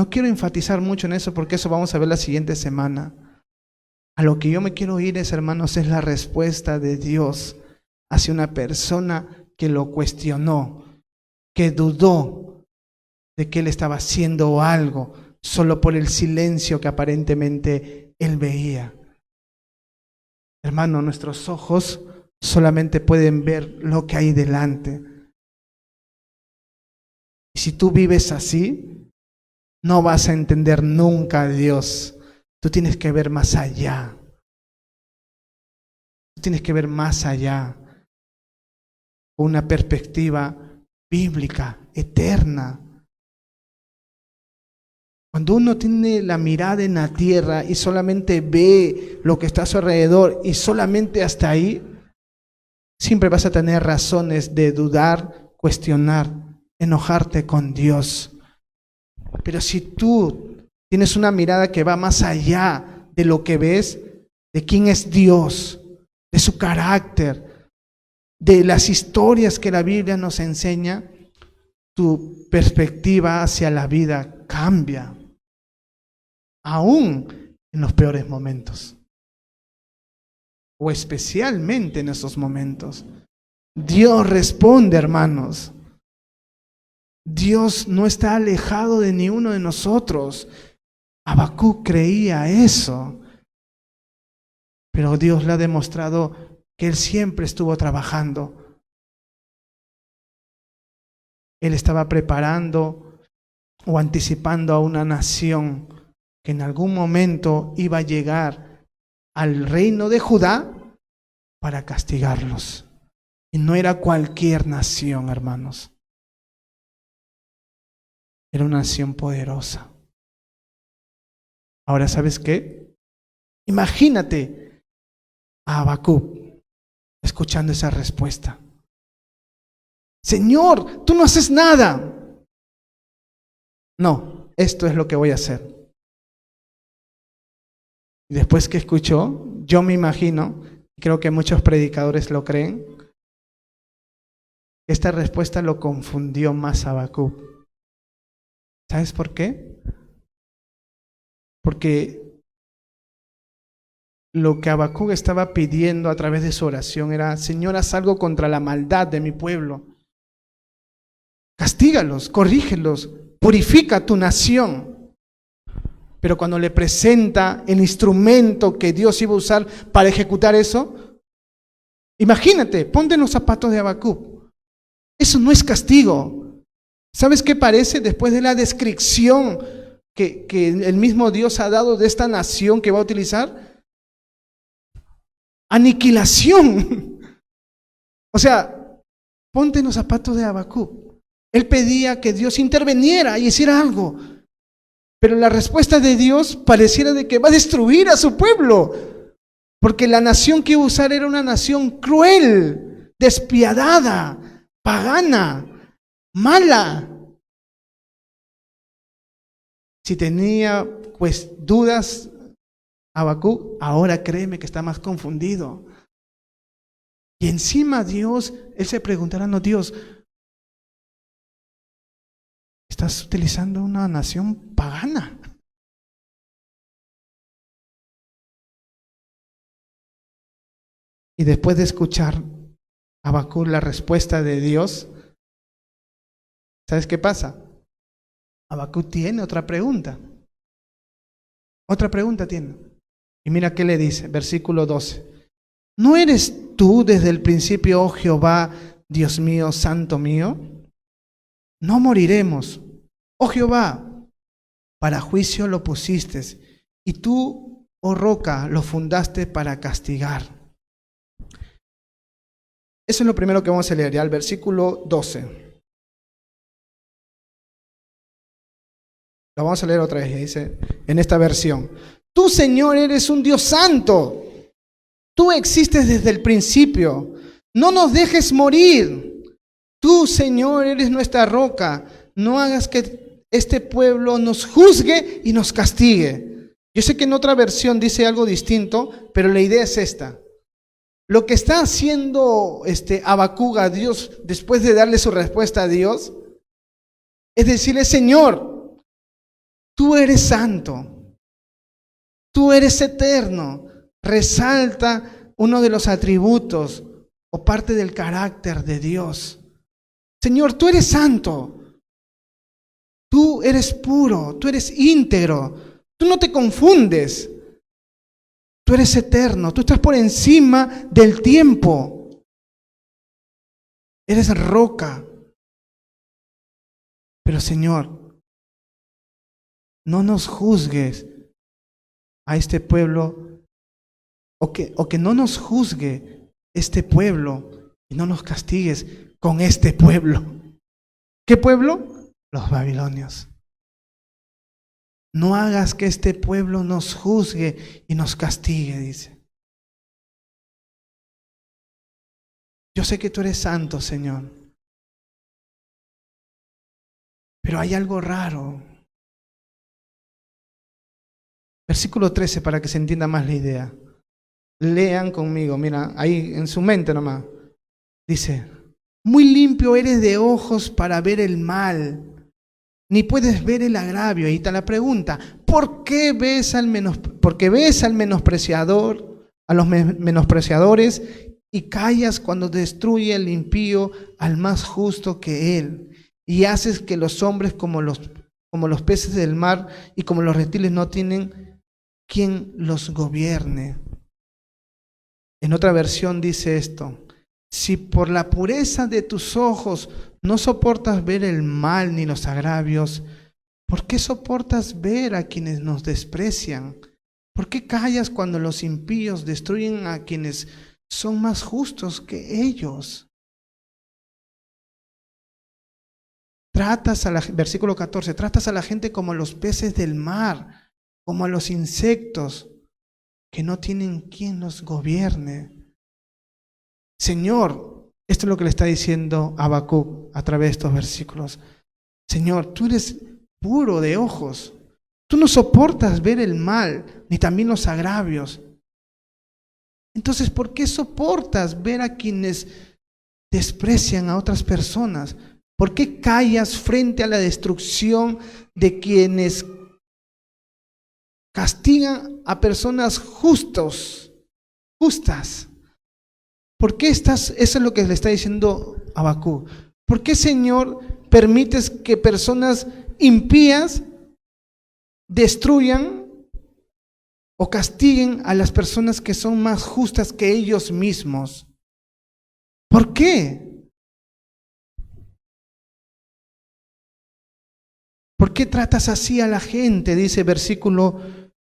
quiero enfatizar mucho en eso, porque eso vamos a ver la siguiente semana. A lo que yo me quiero ir hermanos, es la respuesta de Dios hacia una persona que lo cuestionó, que dudó de que él estaba haciendo algo solo por el silencio que aparentemente él veía. Hermano, nuestros ojos solamente pueden ver lo que hay delante. Y si tú vives así, no vas a entender nunca a Dios. Tú tienes que ver más allá. Tú tienes que ver más allá. Una perspectiva bíblica, eterna. Cuando uno tiene la mirada en la tierra y solamente ve lo que está a su alrededor y solamente hasta ahí, siempre vas a tener razones de dudar, cuestionar, enojarte con Dios. Pero si tú tienes una mirada que va más allá de lo que ves, de quién es Dios, de su carácter, de las historias que la Biblia nos enseña, tu perspectiva hacia la vida cambia, aún en los peores momentos, o especialmente en esos momentos. Dios responde, hermanos. Dios no está alejado de ni uno de nosotros. Habacuc creía eso, pero Dios le ha demostrado que Él siempre estuvo trabajando. Él estaba preparando o anticipando a una nación que en algún momento iba a llegar al reino de Judá para castigarlos. Y no era cualquier nación, hermanos. Era una nación poderosa. Ahora, ¿sabes qué? Imagínate a Habacuc escuchando esa respuesta. Señor, tú no haces nada. No, esto es lo que voy a hacer. Y después que escuchó, yo me imagino, creo que muchos predicadores lo creen, esta respuesta lo confundió más a Habacuc. ¿Sabes por qué? Porque lo que Habacuc estaba pidiendo a través de su oración era: Señor, haz algo contra la maldad de mi pueblo. Castígalos, corrígelos, purifica tu nación. Pero cuando le presenta el instrumento que Dios iba a usar para ejecutar eso, imagínate, ponte en los zapatos de Habacuc. Eso no es castigo. ¿Sabes qué parece después de la descripción que el mismo Dios ha dado de esta nación que va a utilizar? Aniquilación. O sea, ponte en los zapatos de Habacuc. Él pedía que Dios interviniera y hiciera algo. Pero la respuesta de Dios pareciera de que va a destruir a su pueblo. Porque la nación que iba a usar era una nación cruel, despiadada, pagana, mala. Si tenía pues dudas Habacuc, ahora créeme que está más confundido. Y encima Dios, él se preguntará: no, Dios, estás utilizando una nación pagana. Y después de escuchar Habacuc la respuesta de Dios, ¿sabes qué pasa? Habacuc tiene otra pregunta. Otra pregunta tiene. Y mira qué le dice, versículo 12. ¿No eres tú desde el principio, oh Jehová, Dios mío, santo mío? No moriremos. Oh Jehová, para juicio lo pusiste, y tú, oh roca, lo fundaste para castigar. Eso es lo primero que vamos a leer, ya el versículo 12. Lo vamos a leer otra vez, dice en esta versión. Tú, Señor, eres un Dios santo. Tú existes desde el principio. No nos dejes morir. Tú, Señor, eres nuestra roca. No hagas que este pueblo nos juzgue y nos castigue. Yo sé que en otra versión dice algo distinto, pero la idea es esta. Lo que está haciendo Habacuc a Dios después de darle su respuesta a Dios es decirle: Señor, tú eres santo, tú eres eterno. Resalta uno de los atributos o parte del carácter de Dios. Señor, tú eres santo, tú eres puro, tú eres íntegro, tú no te confundes, tú eres eterno, tú estás por encima del tiempo, eres roca. Pero Señor, no nos juzgues a este pueblo, o que no nos juzgue este pueblo y no nos castigues con este pueblo. ¿Qué pueblo? Los babilonios. No hagas que este pueblo nos juzgue y nos castigue, dice. Yo sé que tú eres santo, Señor, pero hay algo raro. Versículo 13, para que se entienda más la idea. Lean conmigo, mira, ahí en su mente nomás. Dice: muy limpio eres de ojos para ver el mal, ni puedes ver el agravio. Ahí está la pregunta: ¿por qué ves porque ves al menospreciador, a los menospreciadores, y callas cuando destruye el impío al más justo que él? Y haces que los hombres como los peces del mar y como los reptiles no tienen quien los gobierne. En otra versión dice esto: si por la pureza de tus ojos no soportas ver el mal ni los agravios, ¿por qué soportas ver a quienes nos desprecian? ¿Por qué callas cuando los impíos destruyen a quienes son más justos que ellos? Versículo 14, tratas a la gente como a los peces del mar, como a los insectos que no tienen quien los gobierne. Señor, esto es lo que le está diciendo Habacuc a través de estos versículos. Señor, tú eres puro de ojos. Tú no soportas ver el mal, ni también los agravios. Entonces, ¿por qué soportas ver a quienes desprecian a otras personas? ¿Por qué callas frente a la destrucción de quienes castigan a personas justas? ¿Por qué eso es lo que le está diciendo Habacuc? ¿Por qué, Señor, permites que personas impías destruyan o castiguen a las personas que son más justas que ellos mismos? ¿Por qué? ¿Por qué tratas así a la gente? Dice versículo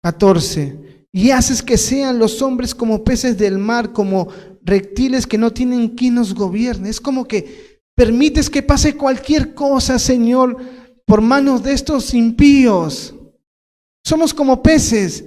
14. Y haces que sean los hombres como peces del mar, como reptiles que no tienen quien los gobierne. Es como que permites que pase cualquier cosa, Señor, por manos de estos impíos. Somos como peces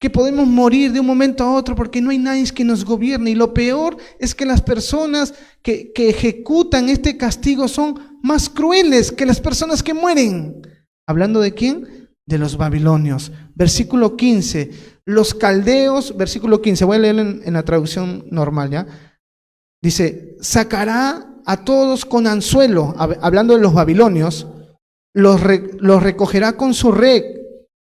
que podemos morir de un momento a otro porque no hay nadie que nos gobierne. Y lo peor es que las personas que ejecutan este castigo son más crueles que las personas que mueren. ¿Hablando de quién? De los babilonios. Versículo 15. Los caldeos, versículo 15, voy a leerlo en la traducción normal, ¿ya? Dice: sacará a todos con anzuelo, hablando de los babilonios, los recogerá con su red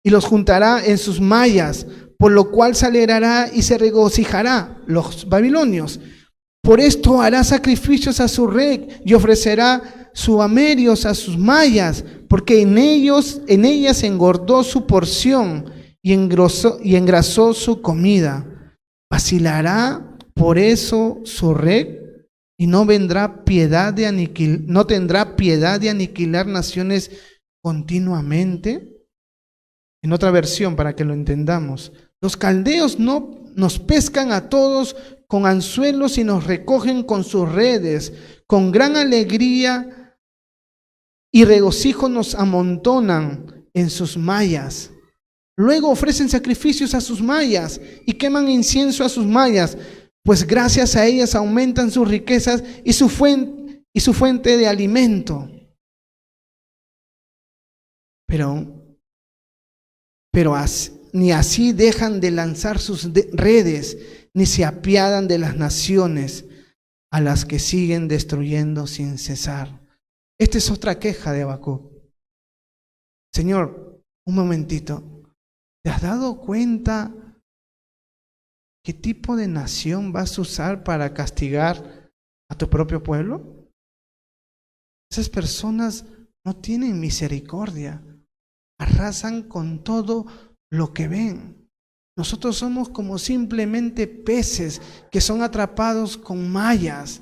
y los juntará en sus mallas, por lo cual se alegrará y se regocijará los babilonios. Por esto hará sacrificios a su red y ofrecerá suamerios a sus mallas, porque en ellas engordó su porción y engrasó su comida. Vacilará por eso su red y no vendrá piedad de no tendrá piedad de aniquilar naciones continuamente. En otra versión, para que lo entendamos, los caldeos no nos pescan a todos con anzuelos y nos recogen con sus redes, con gran alegría y regocijo nos amontonan en sus mallas. Luego ofrecen sacrificios a sus mallas y queman incienso a sus mallas, pues gracias a ellas aumentan sus riquezas y su fuente de alimento. Pero ni así dejan de lanzar sus redes, ni se apiadan de las naciones a las que siguen destruyendo sin cesar. Esta es otra queja de Habacuc. Señor, un momentito, ¿te has dado cuenta qué tipo de nación vas a usar para castigar a tu propio pueblo? Esas personas no tienen misericordia, arrasan con todo lo que ven. Nosotros somos como simplemente peces que son atrapados con mallas.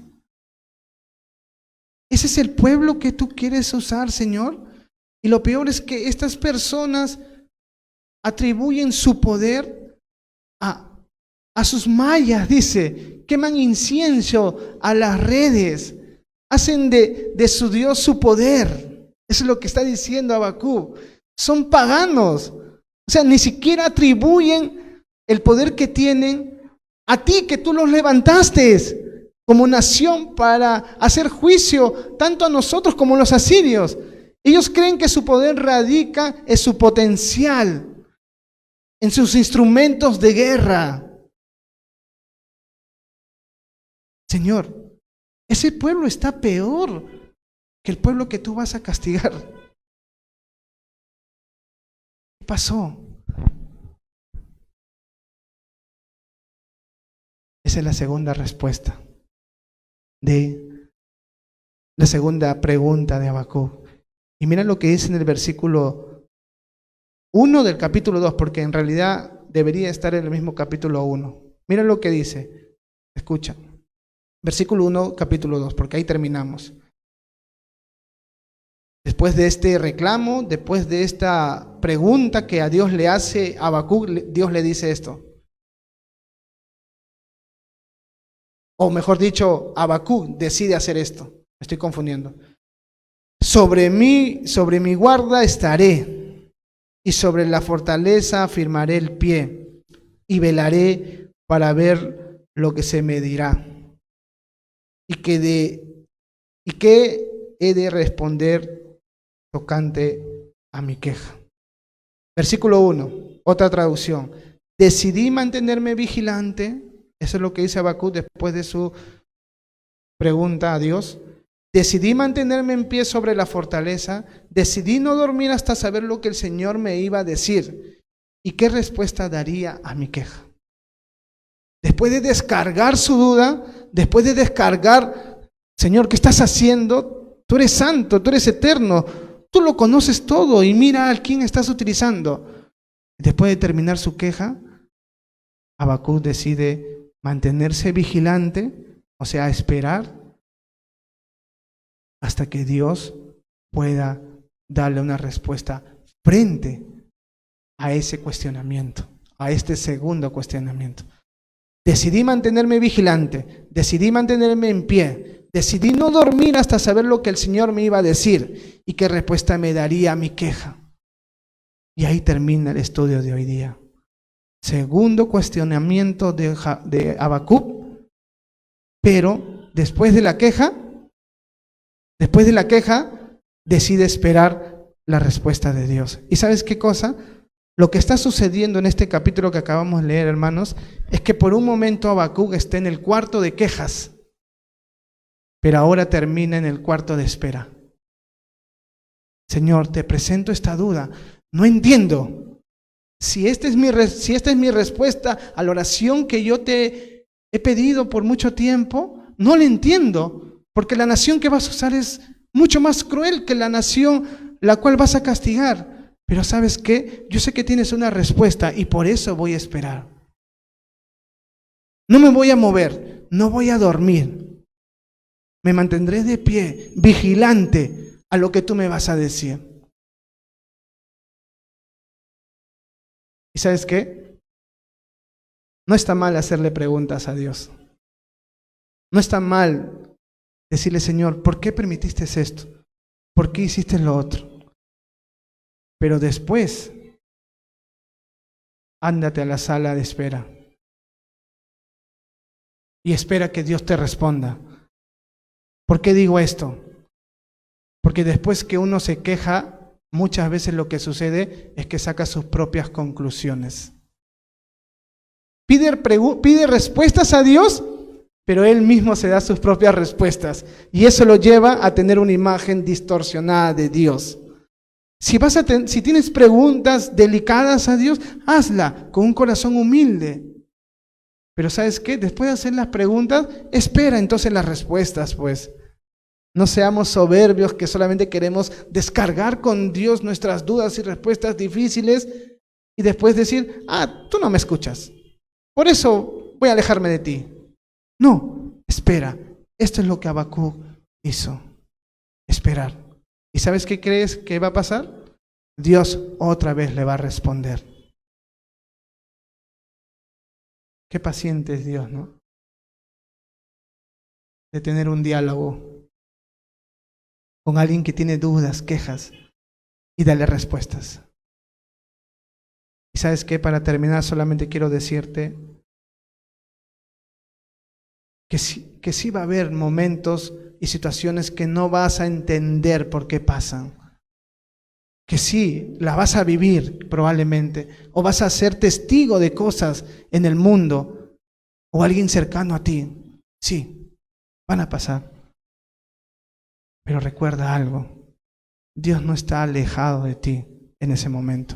¿Ese es el pueblo que tú quieres usar, Señor? Y lo peor es que estas personas atribuyen su poder a sus mallas, dice, queman incienso a las redes, hacen de su Dios su poder. Eso es lo que está diciendo Habacuc. Son paganos, o sea, ni siquiera atribuyen el poder que tienen a ti, que tú los levantaste como nación para hacer juicio tanto a nosotros como a los asirios. Ellos creen que su poder radica en su potencial, en sus instrumentos de guerra. Señor, ese pueblo está peor que el pueblo que tú vas a castigar. ¿Qué pasó? Esa es la segunda respuesta de la segunda pregunta de Habacuc. Y mira lo que dice en el versículo 1 del capítulo 2, porque en realidad debería estar en el mismo capítulo 1. Mira lo que dice. Escucha. Versículo 1, capítulo 2, porque ahí terminamos. Después de este reclamo, después de esta pregunta que a Dios le hace a Habacuc, Dios le dice esto. O mejor dicho, Habacuc decide hacer esto. Me estoy confundiendo. Sobre mi guarda estaré, y sobre la fortaleza afirmaré el pie, y velaré para ver lo que se me dirá. Y qué he de responder tocante a mi queja. Versículo 1, otra traducción. Decidí mantenerme vigilante. Eso es lo que dice Habacuc después de su pregunta a Dios. Decidí mantenerme en pie sobre la fortaleza. Decidí no dormir hasta saber lo que el Señor me iba a decir y qué respuesta daría a mi queja. Después de descargar su duda, después de descargar, Señor, ¿qué estás haciendo? Tú eres santo, tú eres eterno, tú lo conoces todo y mira a quién estás utilizando. Después de terminar su queja, Habacuc decide mantenerse vigilante, o sea, esperar hasta que Dios pueda darle una respuesta frente a ese cuestionamiento, a este segundo cuestionamiento. Decidí mantenerme vigilante, decidí mantenerme en pie, decidí no dormir hasta saber lo que el Señor me iba a decir y qué respuesta me daría a mi queja. Y ahí termina el estudio de hoy día. Segundo cuestionamiento de Habacuc, pero después de la queja, decide esperar la respuesta de Dios. ¿Y sabes qué cosa? Lo que está sucediendo en este capítulo que acabamos de leer, hermanos, es que por un momento Habacuc está en el cuarto de quejas, pero ahora termina en el cuarto de espera. Señor, te presento esta duda. No entiendo. Si esta es mi respuesta a la oración que yo te he pedido por mucho tiempo, no la entiendo, porque la nación que vas a usar es mucho más cruel que la nación la cual vas a castigar. Pero ¿sabes qué? Yo sé que tienes una respuesta y por eso voy a esperar. No me voy a mover, no voy a dormir, Me mantendré de pie, vigilante a lo que tú me vas a decir. ¿Y sabes qué? No está mal hacerle preguntas a Dios. No está mal decirle, Señor, ¿por qué permitiste esto? ¿Por qué hiciste lo otro? Pero después, ándate a la sala de espera y espera que Dios te responda. ¿Por qué digo esto? Porque después que uno se queja, muchas veces lo que sucede es que saca sus propias conclusiones. Pide respuestas a Dios, pero Él mismo se da sus propias respuestas. Y eso lo lleva a tener una imagen distorsionada de Dios. Si tienes preguntas delicadas a Dios, hazla con un corazón humilde. Pero ¿sabes qué? Después de hacer las preguntas, espera entonces las respuestas, pues. No seamos soberbios que solamente queremos descargar con Dios nuestras dudas y respuestas difíciles y después decir, tú no me escuchas. Por eso voy a alejarme de ti. No, espera. Esto es lo que Habacuc hizo. Esperar. ¿Y sabes qué crees que va a pasar? Dios otra vez le va a responder. Qué paciente es Dios, ¿no? De tener un diálogo con alguien que tiene dudas, quejas y darle respuestas. Y sabes qué, para terminar solamente quiero decirte que sí va a haber momentos y situaciones que no vas a entender por qué pasan. Que sí, la vas a vivir probablemente, o vas a ser testigo de cosas en el mundo, o alguien cercano a ti. Sí, van a pasar. Pero recuerda algo, Dios no está alejado de ti en ese momento.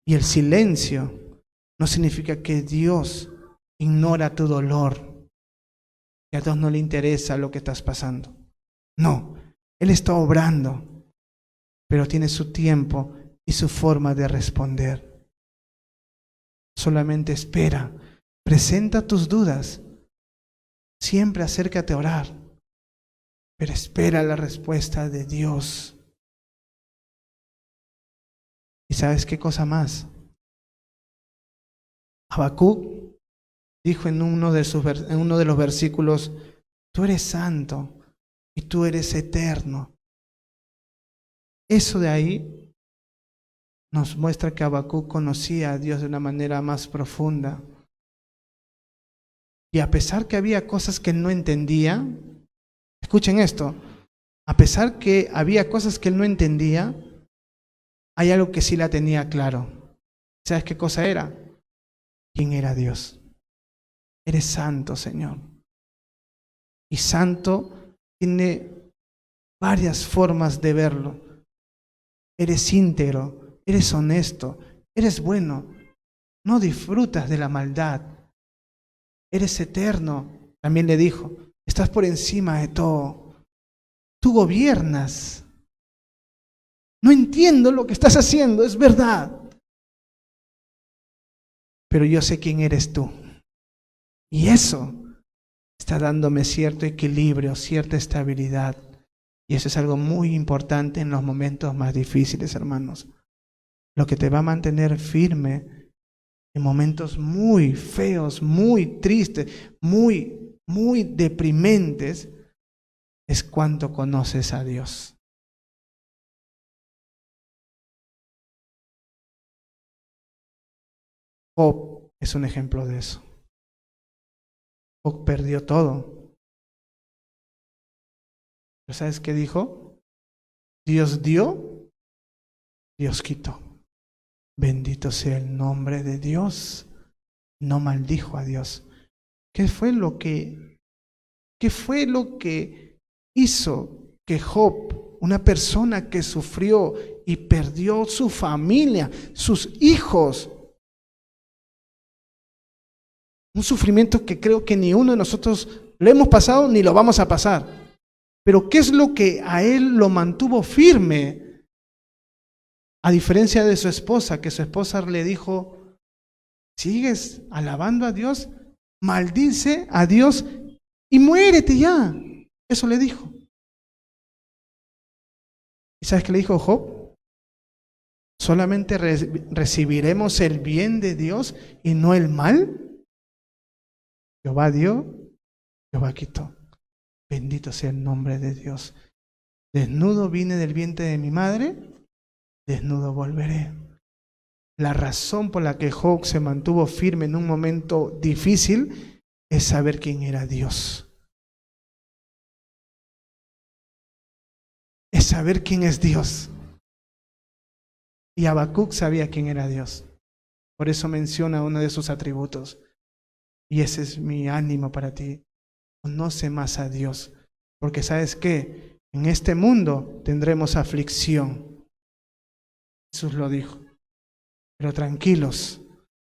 Y el silencio no significa que Dios ignora tu dolor, que a Dios no le interesa lo que estás pasando. No, Él está obrando, pero tiene su tiempo y su forma de responder. Solamente espera, presenta tus dudas, siempre acércate a orar, pero espera la respuesta de Dios. ¿Y sabes qué cosa más? Habacuc dijo en uno de los versículos, tú eres santo y tú eres eterno. Eso de ahí nos muestra que Habacuc conocía a Dios de una manera más profunda. Y a pesar que había cosas que él no entendía, escuchen esto, a pesar que había cosas que él no entendía, hay algo que sí la tenía claro. ¿Sabes qué cosa era? ¿Quién era Dios? Eres santo, Señor. Y santo tiene varias formas de verlo. Eres íntegro, eres honesto, eres bueno, no disfrutas de la maldad, eres eterno. También le dijo, estás por encima de todo, tú gobiernas. No entiendo lo que estás haciendo, es verdad, pero yo sé quién eres tú. Y eso está dándome cierto equilibrio, cierta estabilidad. Y eso es algo muy importante en los momentos más difíciles, hermanos. Lo que te va a mantener firme en momentos muy feos, muy tristes, muy deprimentes, es cuánto conoces a Dios. Job es un ejemplo de eso. Job perdió todo. ¿Pero sabes qué dijo? Dios dio, Dios quitó. Bendito sea el nombre de Dios. No maldijo a Dios. ¿Qué fue lo que hizo que Job, una persona que sufrió y perdió su familia, sus hijos, un sufrimiento que creo que ni uno de nosotros lo hemos pasado ni lo vamos a pasar? Pero ¿qué es lo que a él lo mantuvo firme? A diferencia de su esposa, que su esposa le dijo, ¿sigues alabando a Dios? Maldice a Dios y muérete ya. Eso le dijo. ¿Y sabes qué le dijo Job? ¿Solamente recibiremos el bien de Dios y no el mal? Jehová dio, Jehová quitó. Bendito sea el nombre de Dios. Desnudo vine del vientre de mi madre, desnudo volveré. La razón por la que Job se mantuvo firme en un momento difícil es saber quién era Dios. Es saber quién es Dios. Y Habacuc sabía quién era Dios. Por eso menciona uno de sus atributos. Y ese es mi ánimo para ti. Conoce más a Dios. Porque ¿sabes qué? En este mundo tendremos aflicción. Jesús lo dijo. Pero tranquilos,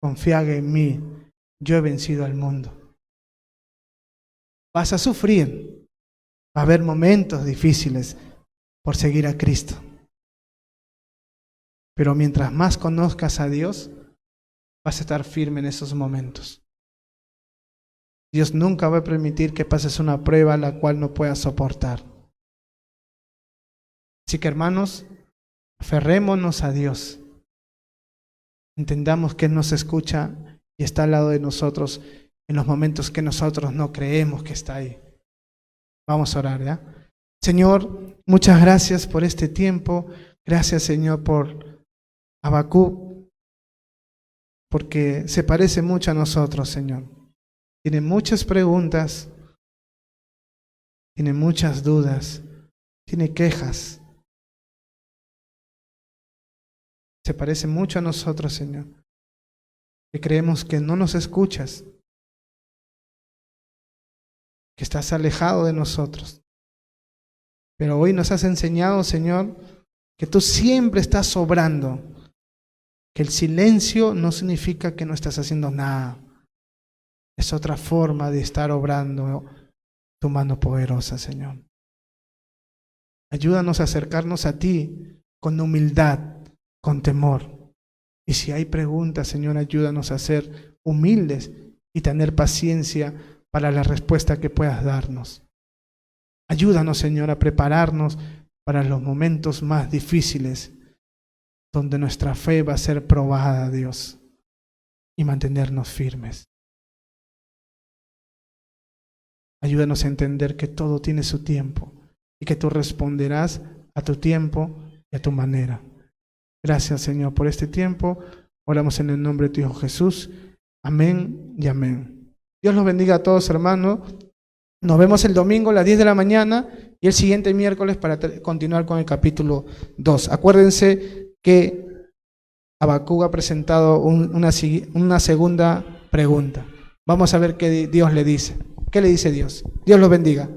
confiad en mí. Yo he vencido al mundo. Vas a sufrir. Va a haber momentos difíciles por seguir a Cristo. Pero mientras más conozcas a Dios, vas a estar firme en esos momentos. Dios nunca va a permitir que pases una prueba la cual no puedas soportar. Así que, hermanos, aferrémonos a Dios. Entendamos que Él nos escucha y está al lado de nosotros en los momentos que nosotros no creemos que está ahí. Vamos a orar, ¿ya? Señor, muchas gracias por este tiempo. Gracias, Señor, por Habacuc, porque se parece mucho a nosotros, Señor. Tiene muchas preguntas, tiene muchas dudas, tiene quejas. Se parece mucho a nosotros, Señor, que creemos que no nos escuchas, que estás alejado de nosotros. Pero hoy nos has enseñado, Señor, que tú siempre estás obrando, que el silencio no significa que no estás haciendo nada. Es otra forma de estar obrando tu mano poderosa, Señor. Ayúdanos a acercarnos a ti con humildad, con temor. Y si hay preguntas, Señor, ayúdanos a ser humildes y tener paciencia para la respuesta que puedas darnos. Ayúdanos, Señor, a prepararnos para los momentos más difíciles, donde nuestra fe va a ser probada, Dios, y mantenernos firmes. Ayúdanos a entender que todo tiene su tiempo y que tú responderás a tu tiempo y a tu manera. Gracias, Señor, por este tiempo. Oramos en el nombre de tu Hijo Jesús. Amén y amén. Dios los bendiga a todos, hermanos. Nos vemos el domingo a las 10 de la mañana y el siguiente miércoles para continuar con el capítulo 2. Acuérdense que Habacuc ha presentado una segunda pregunta. Vamos a ver qué Dios le dice. ¿Qué le dice Dios? Dios los bendiga.